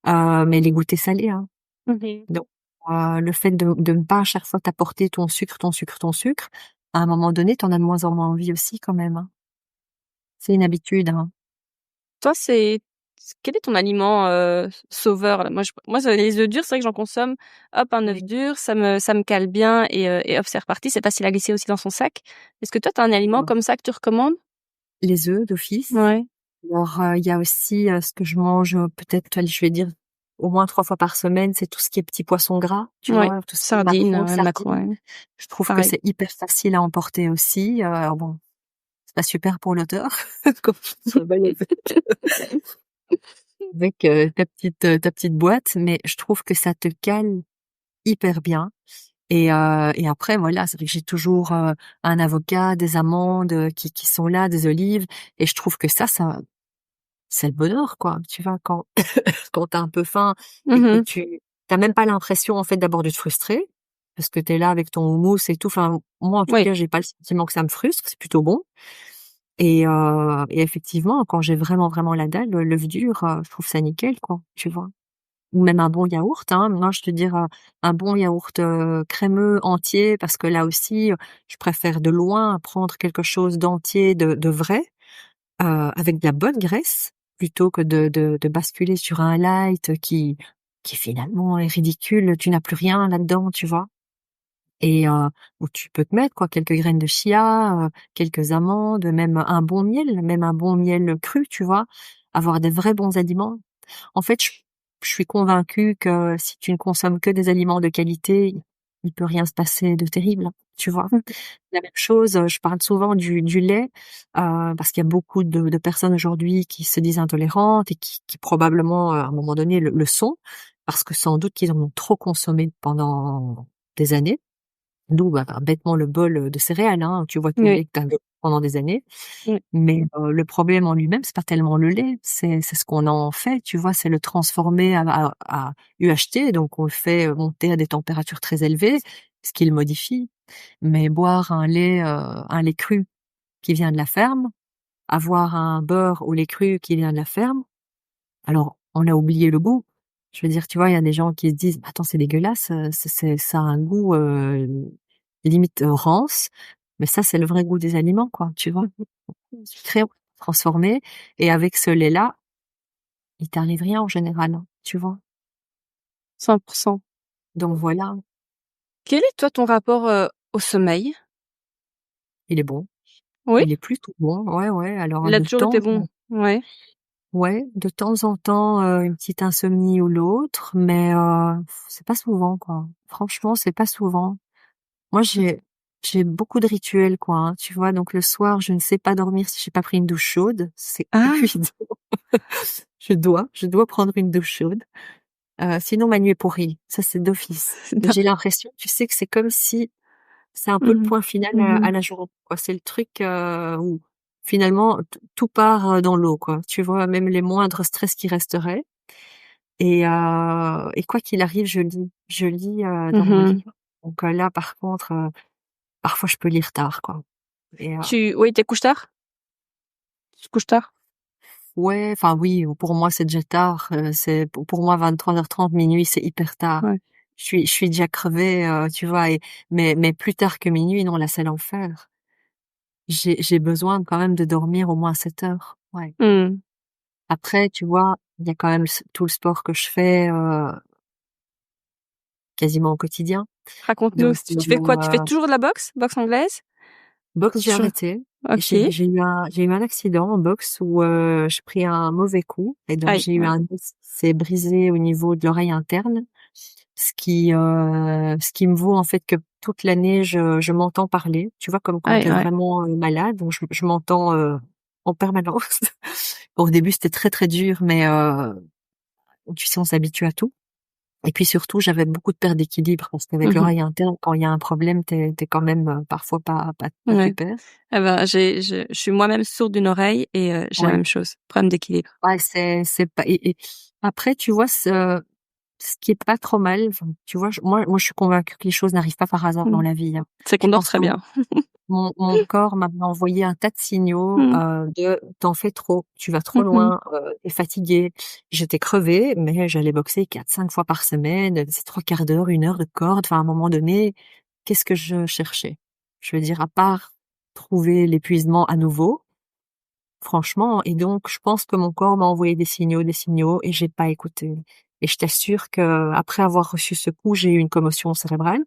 mais les goûters salés, hein. Mmh. Donc, le fait de ne pas à chaque fois t'apporter ton sucre, ton sucre, ton sucre, à un moment donné, t'en as de moins en moins envie aussi quand même, hein. C'est une habitude, hein. Toi, quel est ton aliment, sauveur là? Moi, c'est les œufs durs, c'est vrai que j'en consomme. Hop, un œuf Oui. dur, ça me cale bien et hop, c'est reparti. C'est facile à glisser aussi dans son sac. Est-ce que toi, tu as un aliment Bon. comme ça que tu recommandes? Les œufs d'office. Ouais, Alors, il y a aussi, ce que je mange, peut-être, allez, je vais dire au moins 3 fois par semaine, c'est tout ce qui est petits poissons gras, tu ouais. vois? Tout ce qui est Sardines, maquereaux, ouais, maquereau, sardines. ouais, Je trouve que pareil. c'est hyper facile à emporter aussi. Alors bon, c'est pas super pour l'odeur quand tu te réveilles avec, ta petite boîte, mais je trouve que ça te cale hyper bien. Et après voilà, c'est vrai que j'ai toujours, un avocat, des amandes, qui sont là, des olives, et je trouve que ça c'est le bonheur, quoi. Tu vois, quand quand tu un peu faim et que Mmh. tu même pas l'impression, en fait, d'abord de te frustrer. parce que t'es là avec ton houmous et tout. Enfin, moi, en tout Oui. cas, j'ai pas le sentiment que ça me frustre, c'est plutôt bon. Et effectivement, quand j'ai vraiment, vraiment la dalle, l'œuf dur, je trouve ça nickel, quoi, tu vois? Ou même un bon yaourt, hein. Moi, je te dire, un bon yaourt, crémeux, entier, parce que là aussi, je préfère de loin prendre quelque chose d'entier, de vrai, avec de la bonne graisse, plutôt que de basculer sur un light qui finalement est ridicule. Tu n'as plus rien là-dedans, tu vois? Et où tu peux te mettre quoi, quelques graines de chia, quelques amandes, même un bon miel cru, tu vois? Avoir des vrais bons aliments. En fait, je suis convaincue que si tu ne consommes que des aliments de qualité, il peut rien se passer de terrible, tu vois? Mmh. La même chose, je parle souvent du lait, parce qu'il y a beaucoup de personnes aujourd'hui qui se disent intolérantes et qui probablement, à un moment donné, le sont, parce que sans doute qu'ils en ont trop consommé pendant des années. D'où, bêtement le bol, de céréales, hein. Tu vois tout le Oui. lait que tu as bu pendant des années. Oui. Mais, le problème en lui-même, c'est pas tellement le lait, c'est ce qu'on en fait, tu vois? C'est le transformer à UHT, donc on le fait, monter à des températures très élevées, ce qui le modifie. Mais boire un lait cru qui vient de la ferme, avoir un beurre au lait cru qui vient de la ferme, alors on a oublié le goût. Je veux dire, tu vois, il y a des gens qui se disent: «Bah, attends, c'est dégueulasse, ça a un goût, limite, rance», mais ça, c'est le vrai goût des aliments, quoi, tu vois? Sucré, transformé, et avec ce lait-là, il t'arrive rien en général, hein, tu vois? 100%. Donc voilà, Quel est toi ton rapport, au sommeil? il est bon, Oui? il est plutôt bon, ouais, ouais. Alors Il a toujours été bon? Ouais. de temps en temps, une petite insomnie ou l'autre, mais c'est pas souvent, quoi. Franchement, c'est pas souvent. Moi, j'ai beaucoup de rituels, quoi, hein, tu vois? Donc le soir, je ne sais pas dormir si j'ai pas pris une douche chaude, c'est Ah! évident. Je dois prendre une douche chaude. Sinon ma nuit est pourrie, ça c'est d'office. Et j'ai l'impression, tu sais, que c'est comme si c'est un peu le Mmh mh. point final Mmh. à la journée, quoi. C'est le truc, où finalement tout part, dans l'eau, quoi. Tu vois? Même les moindres stress qui resteraient, et quoi qu'il arrive, je lis. Je lis, dans mon Mmh. lit. Donc là par contre, parfois je peux lire tard, quoi. Et Oui, tu couches tard? Tu te couches tard? ouais, enfin oui, pour moi c'est déjà tard, c'est pour moi 23h30, minuit, c'est hyper tard. Ouais. Je suis déjà crevée, tu vois? Mais plus tard que minuit, non, là, c'est l'enfer. J'ai besoin quand même de dormir au moins 7 heures. Ouais. Mmh. Après, tu vois, il y a quand même tout le sport que je fais, quasiment au quotidien. Raconte-nous, Donc, tu fais quoi? Tu fais toujours de la boxe? Boxe anglaise? boxe, j'ai Toujours? arrêté. Et OK. j'ai eu un accident en boxe où, j'ai pris un mauvais coup, et donc Aïe, j'ai eu ouais. un os qui s'est brisé au niveau de l'oreille interne. Ce qui me vaut en fait que toute l'année je m'entends parler, tu vois? Comme quand tu Aïe, es ouais. vraiment, malade, donc je m'entends, en permanence. Au début, c'était très, très dur, mais tu sais, on s'habitue à tout, et puis surtout, j'avais beaucoup de perte d'équilibre parce qu'avec Mmh mh. l'oreille interne, quand il y a un problème, tu es quand même, parfois pas Ouais. super. Ah bah, je suis moi-même sourde d'une oreille et j'ai la Ouais, même chose, problème d'équilibre. ouais, c'est pas, et après, tu vois, ce qui est pas trop mal, enfin, tu vois, moi, je suis convaincue que les choses n'arrivent pas par hasard dans Mmh. la vie, hein. C'est qu'on Je dort pense très que bien. mon corps m'a envoyé un tas de signaux, Mmh. de: «Tu fais trop, tu vas trop Mmh mh. loin, tu fatiguée». J'étais crevée, mais j'allais boxer 4-5 fois par semaine, c'est 3/4 d'heure, 1 heure de corde. Enfin, à un moment donné, qu'est-ce que je cherchais? Je veux dire, à part trouver l'épuisement à nouveau, franchement. Et donc je pense que mon corps m'a envoyé des signaux, et j'ai pas écouté. Et je t'assure qu'après avoir reçu ce coup, j'ai eu une commotion cérébrale.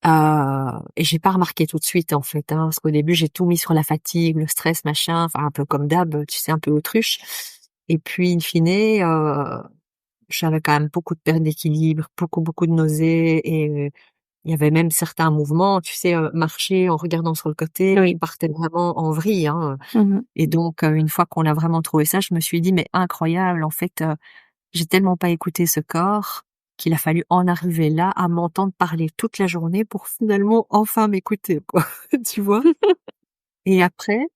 Et j'ai pas remarqué tout de suite, en fait, hein, parce qu'au début, j'ai tout mis sur la fatigue, le stress, machin, enfin un peu comme d'hab, tu sais, un peu autruche. Et puis in fine, j'avais quand même beaucoup de perte d'équilibre, beaucoup, beaucoup de nausées, et il y avait même certains mouvements, tu sais, marcher en regardant sur le côté, qui Oui. partaient vraiment en vrille, hein. Mmh mh. Et donc une fois qu'on a vraiment trouvé ça, je me suis dit: «Mais incroyable, en fait, j'ai tellement pas écouté ce corps, qu'il a fallu en arriver là, à m'entendre parler toute la journée pour finalement enfin m'écouter, quoi». Tu vois? Et après,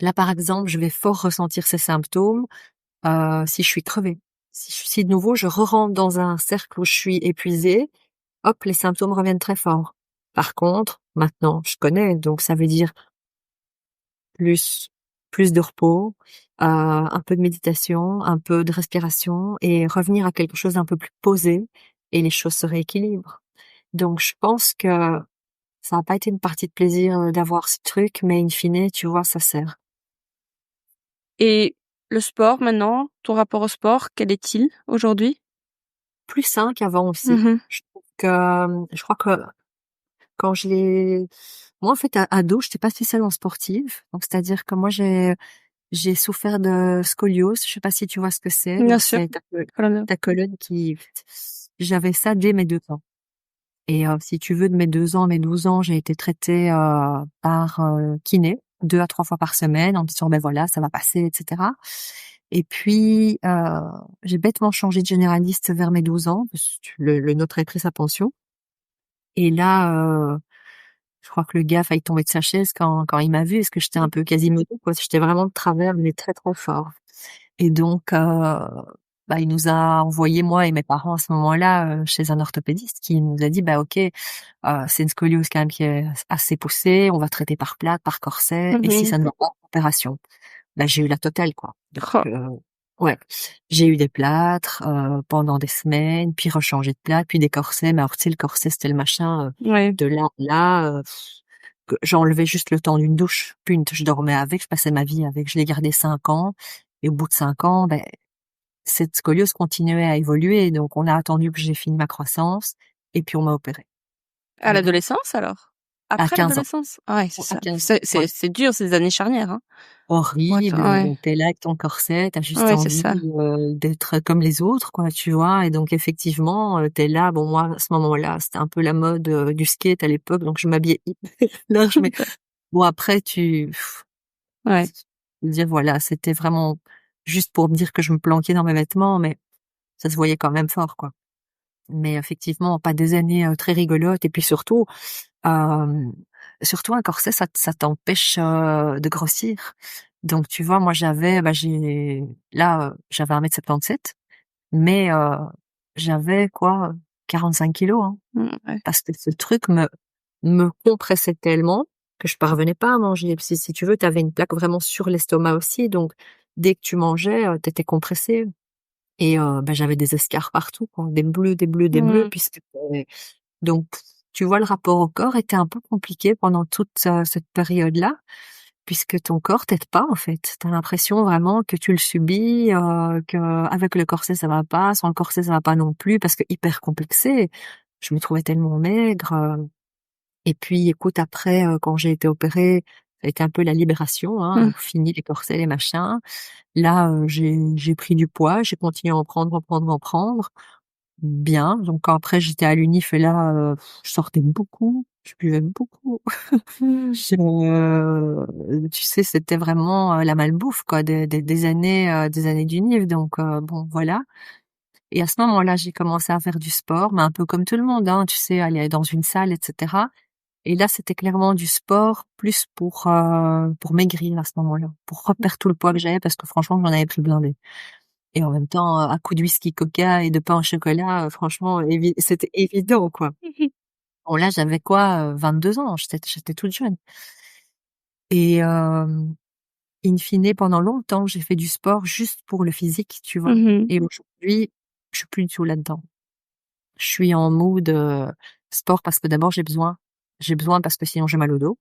là, par exemple, je vais fort ressentir ces symptômes, si je suis crevée. Si de nouveau je re-rentre dans un cercle où je suis épuisée, hop, les symptômes reviennent très fort. Par contre, maintenant, je connais, donc ça veut dire plus, plus de repos, un peu de méditation, un peu de respiration et revenir à quelque chose d'un peu plus posé et les choses se rééquilibrent. Donc je pense que ça n'a pas été une partie de plaisir d'avoir ce truc, mais in fine, tu vois, ça sert. Et le sport maintenant, ton rapport au sport, quel est-il aujourd'hui? Plus sain qu'avant aussi. Mmh. Je crois que quand je l'ai, moi en fait à ado, j'étais pas spécialement sportive, donc c'est-à-dire que moi j'ai souffert de scoliose. Je sais pas si tu vois ce que c'est. Bien Donc sûr. c'est Colonel. ta colonne qui, j'avais ça dès mes 2 ans. Et si tu veux, de mes 2 ans à mes 12 ans, j'ai été traitée par kiné 2 à 3 fois par semaine en me disant ben voilà, ça va passer, etc. Et puis j'ai bêtement changé de généraliste vers mes 12 ans, parce que le nôtre avait pris sa pension. Et là, je crois que le gars a failli tomber de sa chaise quand il m'a vue, parce que j'étais un peu Quasimodo, quoi. J'étais vraiment de travers, mais très trop fort. Et donc, bah, il nous a envoyé, moi et mes parents à ce moment-là, chez un orthopédiste qui nous a dit, bah ok, c'est une scoliose quand même qui est assez poussée, on va traiter par plâtre, par corset, et si Mmh. ça ne va pas, opération. Là, j'ai eu la totale, quoi. Donc, Oh, ouais, j'ai eu des plâtres pendant des semaines, puis rechangé de plâtre, puis des corsets. Mais alors, tu sais, le corset, c'était le machin ouais. de là, là, que j'enlevais juste le temps d'une douche. Puis je dormais avec, je passais ma vie avec. Je l'ai gardé 5 ans, et au bout de 5 ans, ben, cette scoliose continuait à évoluer. Donc, on a attendu que j'ai fini ma croissance, et puis on m'a opéré. À Voilà. l'adolescence alors? À Après 15 ans. l'adolescence? Ah ouais, c'est À ça. 15 ans. C'est dur ces années charnières, hein. Ouais, Horrible, ouais, donc t'es là avec ton corset, t'as juste ouais, c'est envie ça. d'être comme les autres, quoi, tu vois. Et donc effectivement, t'es là. Bon, moi à ce moment-là, c'était un peu la mode du skate à l'époque, donc je m'habillais hyper large. Mais bon, après, Ouais. je veux dire, voilà, c'était vraiment juste pour me dire que je me planquais dans mes vêtements, mais ça se voyait quand même fort, quoi. Mais effectivement, pas des années très rigolotes. Et puis surtout, euh, surtout un corset, ça t'empêche de grossir. Donc tu vois, moi j'avais, bah j'ai, là j'avais 1,77 m, mais j'avais quoi, 45 kilos, hein, Ouais. parce que ce truc me compressait tellement que je parvenais pas à manger. Si tu veux, t'avais une plaque vraiment sur l'estomac aussi, donc dès que tu mangeais, t'étais compressé. Et bah, j'avais des escarres partout, quoi, des bleus, des bleus, des bleus, Mmh. puisque donc tu vois, le rapport au corps était un peu compliqué pendant toute cette période-là, puisque ton corps t'aide pas, en fait. T'as l'impression vraiment que tu le subis, qu'avec le corset ça va pas, sans le corset ça va pas non plus, parce que hyper complexé. Je me trouvais tellement maigre. Et puis, écoute, après, quand j'ai été opérée, ça a été un peu la libération, hein, Mmh. fini les corsets, les machins. Là, j'ai pris du poids, j'ai continué à en prendre, en prendre, en prendre. Bien. Donc après, j'étais à l'UNIF et là, je sortais beaucoup, je buvais beaucoup. Mmh. Tu sais, c'était vraiment la malbouffe, quoi, des années d'UNIF. Donc bon, voilà. Et à ce moment-là, j'ai commencé à faire du sport, mais un peu comme tout le monde, hein, tu sais, aller dans une salle, etc. Et là, c'était clairement du sport plus pour maigrir à ce moment-là, pour reperdre tout le poids que j'avais, parce que franchement, j'en avais pris blindé. Et en même temps, à coup de whisky coca et de pain au chocolat, franchement, c'était évident, quoi. Mmh. Bon, là, j'avais quoi, 22 ans, j'étais toute jeune. Et in fine, pendant longtemps, j'ai fait du sport juste pour le physique, tu vois. Mmh. Et aujourd'hui, je suis plus du tout là-dedans. Je suis en mood sport parce que d'abord j'ai besoin. J'ai besoin parce que sinon j'ai mal au dos.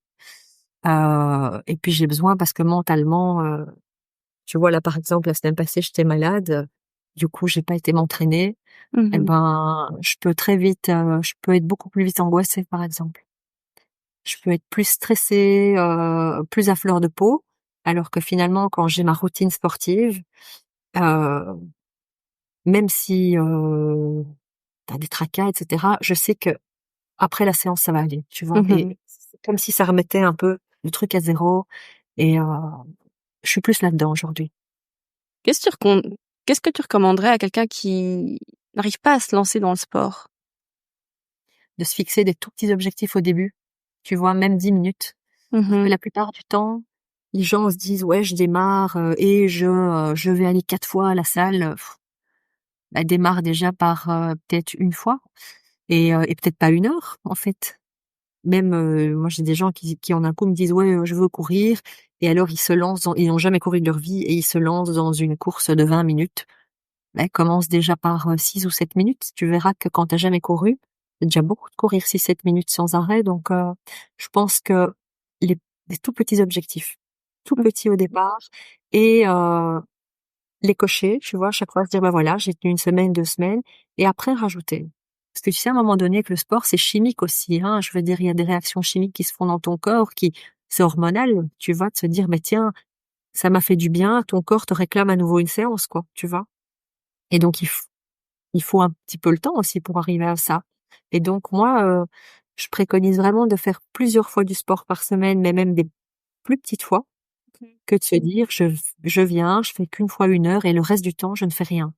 Et puis j'ai besoin parce que mentalement, tu vois, là, par exemple, la semaine passée, j'étais malade. Du coup, j'ai pas été m'entraîner. Eh Mmh. ben, je peux très vite, je peux être beaucoup plus vite angoissée, par exemple. Je peux être plus stressée, plus à fleur de peau, alors que finalement, quand j'ai ma routine sportive, heu, même si, tu des tracas et cetera, je sais que après la séance, ça va aller, tu vois? Mmh. Et c'est comme si ça remettait un peu le truc à zéro. Et je suis plus là-dedans aujourd'hui. Qu'est-ce que tu recom Qu'est-ce que tu recommanderais à quelqu'un qui n'arrive pas à se lancer dans le sport? De se fixer des tout petits objectifs au début, tu vois? Même 10 minutes. Parce que Mmh. la plupart du temps, les gens se disent: «Ouais, je démarre, et je vais aller 4 fois à la salle». Bah, démarre déjà par, peut-être une fois. et peut-être pas 1 heure, en fait. Même, moi, j'ai des gens qui en un coup me disent: «Ouais, je veux courir», et alors ils se lancent ils n'ont jamais couru de leur vie et ils se lancent dans une course de 20 minutes. Bah, commence déjà par, 6 ou 7 minutes. Tu verras que quand tu as jamais couru, c'est déjà beaucoup de courir 6 7 minutes sans arrêt, donc je pense que les des tout petits objectifs, tout Mmh. petits au départ, et les cocher, tu vois? À chaque fois se dire: «Bah, voilà, j'ai tenu 1 semaine, 2 semaines», et après rajouter. Parce que tu sais, à un moment donné, que le sport, c'est chimique aussi, hein. Je veux dire, il y a des réactions chimiques qui se font dans ton corps, qui c'est hormonal, tu vois? De se dire: «Beh, tiens, ça m'a fait du bien», ton corps te réclame à nouveau une séance, quoi, tu vois? Et donc il faut un petit peu le temps aussi pour arriver à ça. Et donc moi, je préconise vraiment de faire plusieurs fois du sport par semaine, mais même des plus petites fois, que de se dire: «Je viens, je fais qu'une fois 1 heure et le reste du temps, je ne fais rien».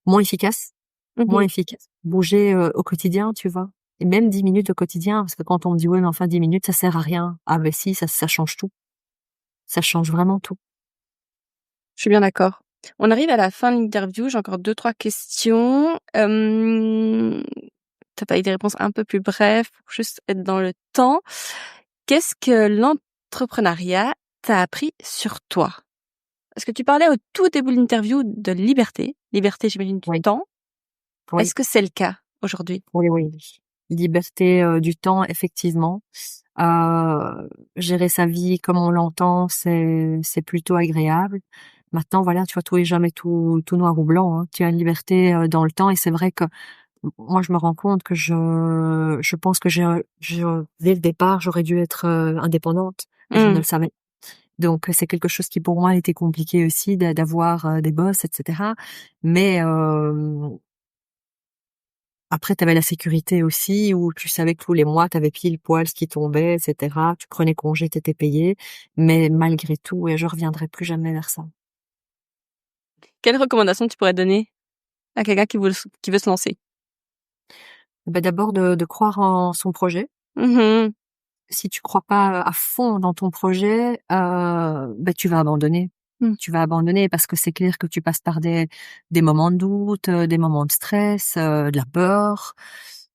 Moins efficace, Mmh moins mh. efficace. Bouger, au quotidien, tu vois? Et même 10 minutes au quotidien, parce que quand on me dit: «Ouais, mais enfin 10 minutes, ça sert à rien». Ah beh si, ça change tout. Ça change vraiment tout. Je suis bien d'accord. On arrive à la fin de l'interview, j'ai encore deux trois questions. Tu as eu des réponses un peu plus brèves pour juste être dans le temps. Qu'est-ce que l'entrepreneuriat t'a appris sur toi? Parce que tu parlais au tout début de l'interview de liberté. Liberté, j'imagine, du Oui, temps. oui, Est-ce que c'est le cas aujourd'hui? oui, oui. Liberté, du temps, effectivement. Gérer sa vie comme on l'entend, c'est plutôt agréable. Maintenant, voilà, tu vois, tout est jamais tout noir ou blanc, hein. Tu as une liberté, dans le temps, et c'est vrai que moi, je me rends compte que je pense que dès le départ, j'aurais dû être, indépendante, et je ne Mmh. le savais. Donc c'est quelque chose qui pour moi était compliqué aussi, d'avoir, des boss, et cetera. Mais après, tu avais la sécurité aussi, où tu savais que tous les mois, tu avais pile poil ce qui tombait, et cetera. Tu prenais congé, tu étais payé. Mais malgré tout, ouais, je reviendrai plus jamais vers ça. Quelle recommandation tu pourrais donner à quelqu'un qui veut se lancer? Bah, d'abord de croire en son projet. Mmh mh. Si tu crois pas à fond dans ton projet, bah, tu vas abandonner. Mmh. Tu vas abandonner parce que c'est clair que tu passes par des moments de doute, des moments de stress, de la peur,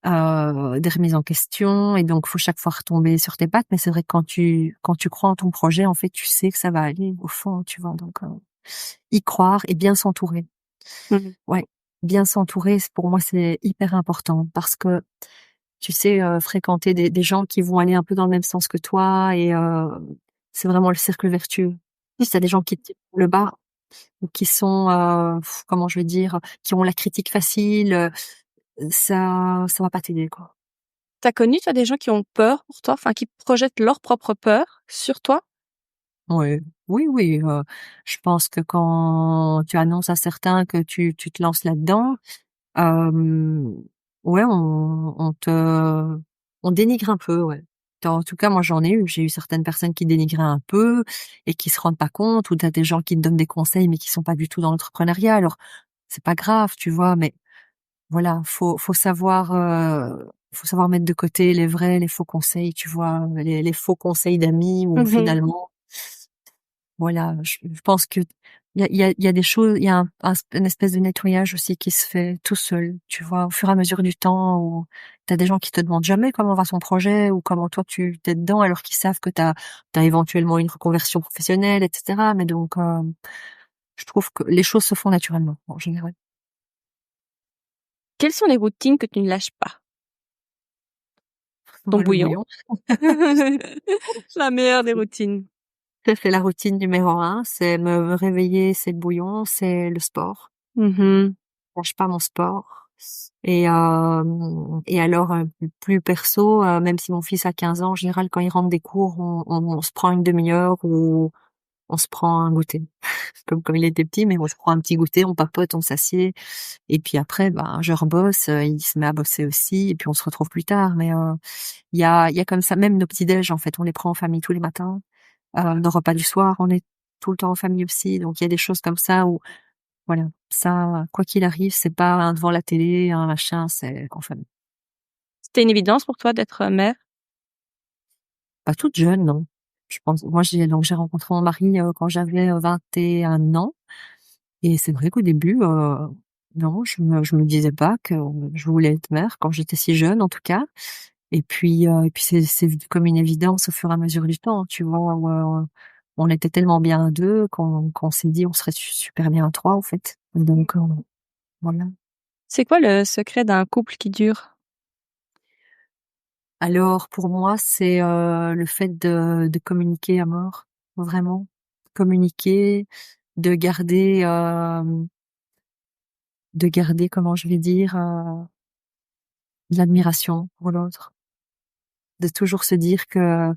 des remises en question, et donc faut chaque fois retomber sur tes pattes. Mais c'est vrai que quand tu crois en ton projet, en fait, tu sais que ça va aller au fond, tu vois? Donc y croire et bien s'entourer. Mmh. Ouais, bien s'entourer, pour moi, c'est hyper important parce que tu sais, fréquenter des gens qui vont aller un peu dans le même sens que toi, et c'est vraiment le cercle vertueux. Si tu as des gens qui te tirent vers le bas, ou qui sont, comment je vais dire? Qui ont la critique facile, ça va pas t'aider, quoi. Tu as connu, toi, des gens qui ont peur pour toi, enfin qui projettent leur propre peur sur toi? Ouais. Oui, oui, je pense que quand tu annonces à certains que tu te lances là-dedans, hem, ouais, on dénigre un peu, ouais. En tout cas, moi, j'ai eu certaines personnes qui dénigraient un peu et qui se rendent pas compte, ou tu as des gens qui te donnent des conseils, mais qui sont pas du tout dans l'entrepreneuriat. Alors, c'est pas grave, tu vois? Mais voilà, faut savoir mettre de côté les vrais, les faux conseils, tu vois? Les faux conseils d'amis, où Mmh mh. finalement, voilà, je pense que il y a des choses, il y a une espèce de nettoyage aussi qui se fait tout seul, tu vois? Au fur et à mesure du temps, où tu as des gens qui te demandent jamais comment va son projet ou comment toi tu t'es dedans, alors qu'ils savent que tu as éventuellement une reconversion professionnelle, et cetera. Mais donc je trouve que les choses se font naturellement, en général. Quelles sont les routines que tu ne lâches pas? Ton Bah, le bouillon? bouillon, La meilleure des routines. ça c'est la routine numéro un, c'est me réveiller, c'est le bouillon, c'est le sport. Mmh mh. Je lâche pas mon sport. Et alors, plus perso, même si mon fils a 15 ans, en général, quand il rentre des cours, on se prend une demi-heure, ou on se prend un goûter. Comme il était petit, mais on se prend un petit goûter, on papote, on s'assied, et puis après, ben, je rebosse, il se met à bosser aussi, et puis on se retrouve plus tard. Mais il y a comme ça, même nos petits déj, en fait, on les prend en famille tous les matins. Nos repas du soir, on est tout le temps en famille aussi. Donc il y a des choses comme ça où, voilà, ça, quoi qu'il arrive, c'est pas un devant la télé, un machin, c'est en famille. C'était une évidence pour toi d'être, mère? Pas toute jeune, non. Je pense, moi, j'ai rencontré mon mari, quand j'avais, 21 ans, et c'est vrai qu'au début, non, je me disais pas que je voulais être mère quand j'étais si jeune, en tout cas. Et puis c'est venu comme une évidence au fur et à mesure du temps, tu vois. On était tellement bien à deux qu'on s'est dit on serait super bien à trois, en fait. Donc, voilà. C'est quoi le secret d'un couple qui dure? Alors, pour moi, c'est le fait de communiquer à mort, vraiment. Communiquer, de garder, comment je vais dire, de l'admiration pour l'autre. De toujours se dire que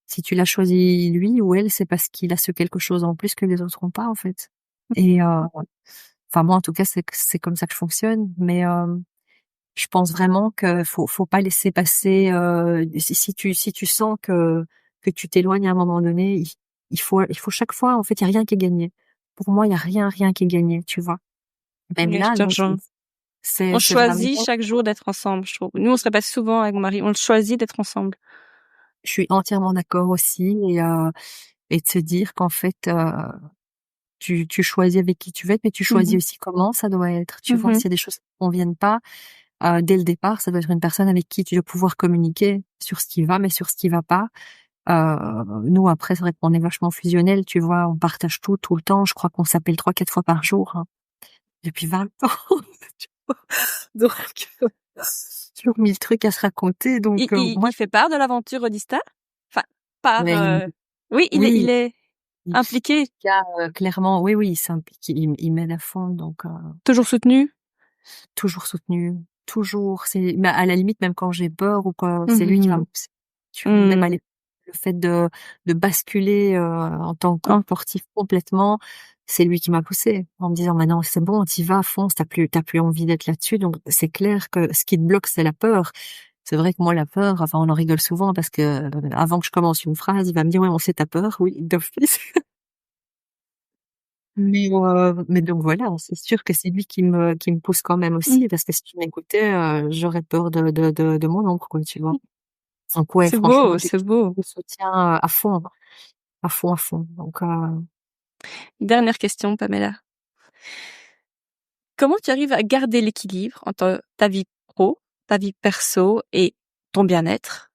si tu l'as choisi lui ou elle, c'est parce qu'il a ce quelque chose en plus que les autres ont pas, en fait. Et enfin moi, en tout cas, c'est comme ça que je fonctionne. Mais je pense vraiment que faut pas laisser passer. Si tu sens que tu t'éloignes à un moment donné, il faut chaque fois. En fait, il y a rien qui est gagné. Pour moi, il y a rien qui est gagné. Tu vois. Même Oui, je là, te nous, rejoins. On c'est vraiment. choisit chaque jour d'être ensemble, je trouve. Nous, on se répète souvent avec mon mari, on le choisit d'être ensemble. Je suis entièrement d'accord aussi et de se dire qu'en fait. Tu choisis avec qui tu veux être, mais tu choisis Mhm. aussi comment ça doit être. Tu vois, Mhm. s'il y a des choses qui ne conviennent pas, dès le départ, ça doit être une personne avec qui tu dois pouvoir communiquer sur ce qui va, mais sur ce qui va pas. Nous, après, c'est vrai qu'on est vachement fusionnels, tu vois, on partage tout le temps. Je crois qu'on s'appelle 3-4 fois par jour, hein, depuis 20 ans. Tu vois. Donc, toujours mille trucs à se raconter. Donc, moi, Il fait part de l'aventure Odista? Enfin, part, mais oui, il oui, est il, impliqué, clairement, oui, il s'implique, il m'aide à fond. Donc, toujours soutenu. toujours soutenu, toujours. Mais à la limite, même quand j'ai peur ou quand c'est lui qui va me Mhm. pousser. Tu vois, même Mhm. le fait de basculer en tant que coach Oh, sportif complètement, c'est lui qui m'a poussé en me disant, maintenant, c'est bon, t'y vas, fonce, t'as plus envie d'être là-dessus. Donc, c'est clair que ce qui te bloque, c'est la peur. C'est vrai que moi, la peur, enfin, on en rigole souvent parce que avant que je commence une phrase, il va me dire, ouais, on sait ta peur. Oui, d'office. Mais donc voilà, c'est sûr que c'est lui qui me pousse quand même mm. aussi, parce que si tu m'écoutais, j'aurais peur de mon ombre, quoi, tu vois. Donc ouais, C'est franchement, beau, c'est beau. je le soutiens à fond, à fond, à fond. Donc Dernière question, Pamela. Comment tu arrives à garder l'équilibre entre ta vie pro, ta vie perso et ton bien-être?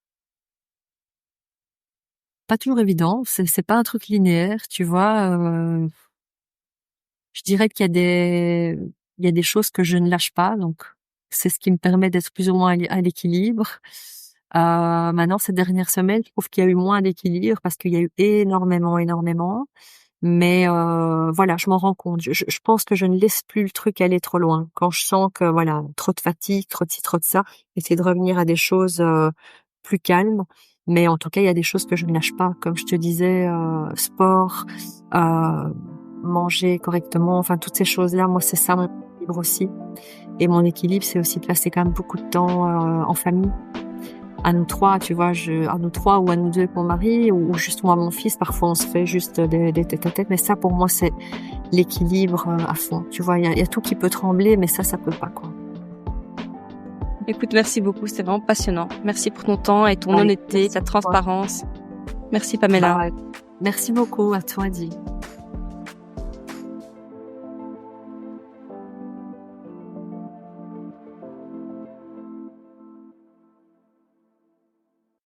pas toujours évident, c'est pas un truc linéaire, tu vois. Je dirais qu'il y a il y a des choses que je ne lâche pas, donc c'est ce qui me permet d'être plus ou moins à l'équilibre. Maintenant, ces dernières semaines, je trouve qu'il y a eu moins d'équilibre parce qu'il y a eu énormément. Mais voilà, je m'en rends compte. Je pense que je ne laisse plus le truc aller trop loin. Quand je sens que voilà, trop de fatigue, trop de ci, trop de ça, essayer de revenir à des choses plus calmes. Mais en tout cas, il y a des choses que je ne lâche pas. Comme je te disais, sport, euh, manger correctement, enfin toutes ces choses-là, moi c'est ça mon équilibre aussi. Et mon équilibre, c'est aussi de passer quand même beaucoup de temps en famille. À nous trois, tu vois, à nous trois ou à nous deux avec mon mari ou juste moi, mon fils, parfois on se fait juste des tête à tête. Mais ça, pour moi, c'est l'équilibre à fond. Tu vois, il y a tout qui peut trembler, mais ça peut pas, quoi. Écoute, merci beaucoup, c'était vraiment passionnant. Merci pour ton temps et ton Ouais, honnêteté, merci ta à toi. transparence. Merci Pamela. Bah, merci beaucoup à toi, Di.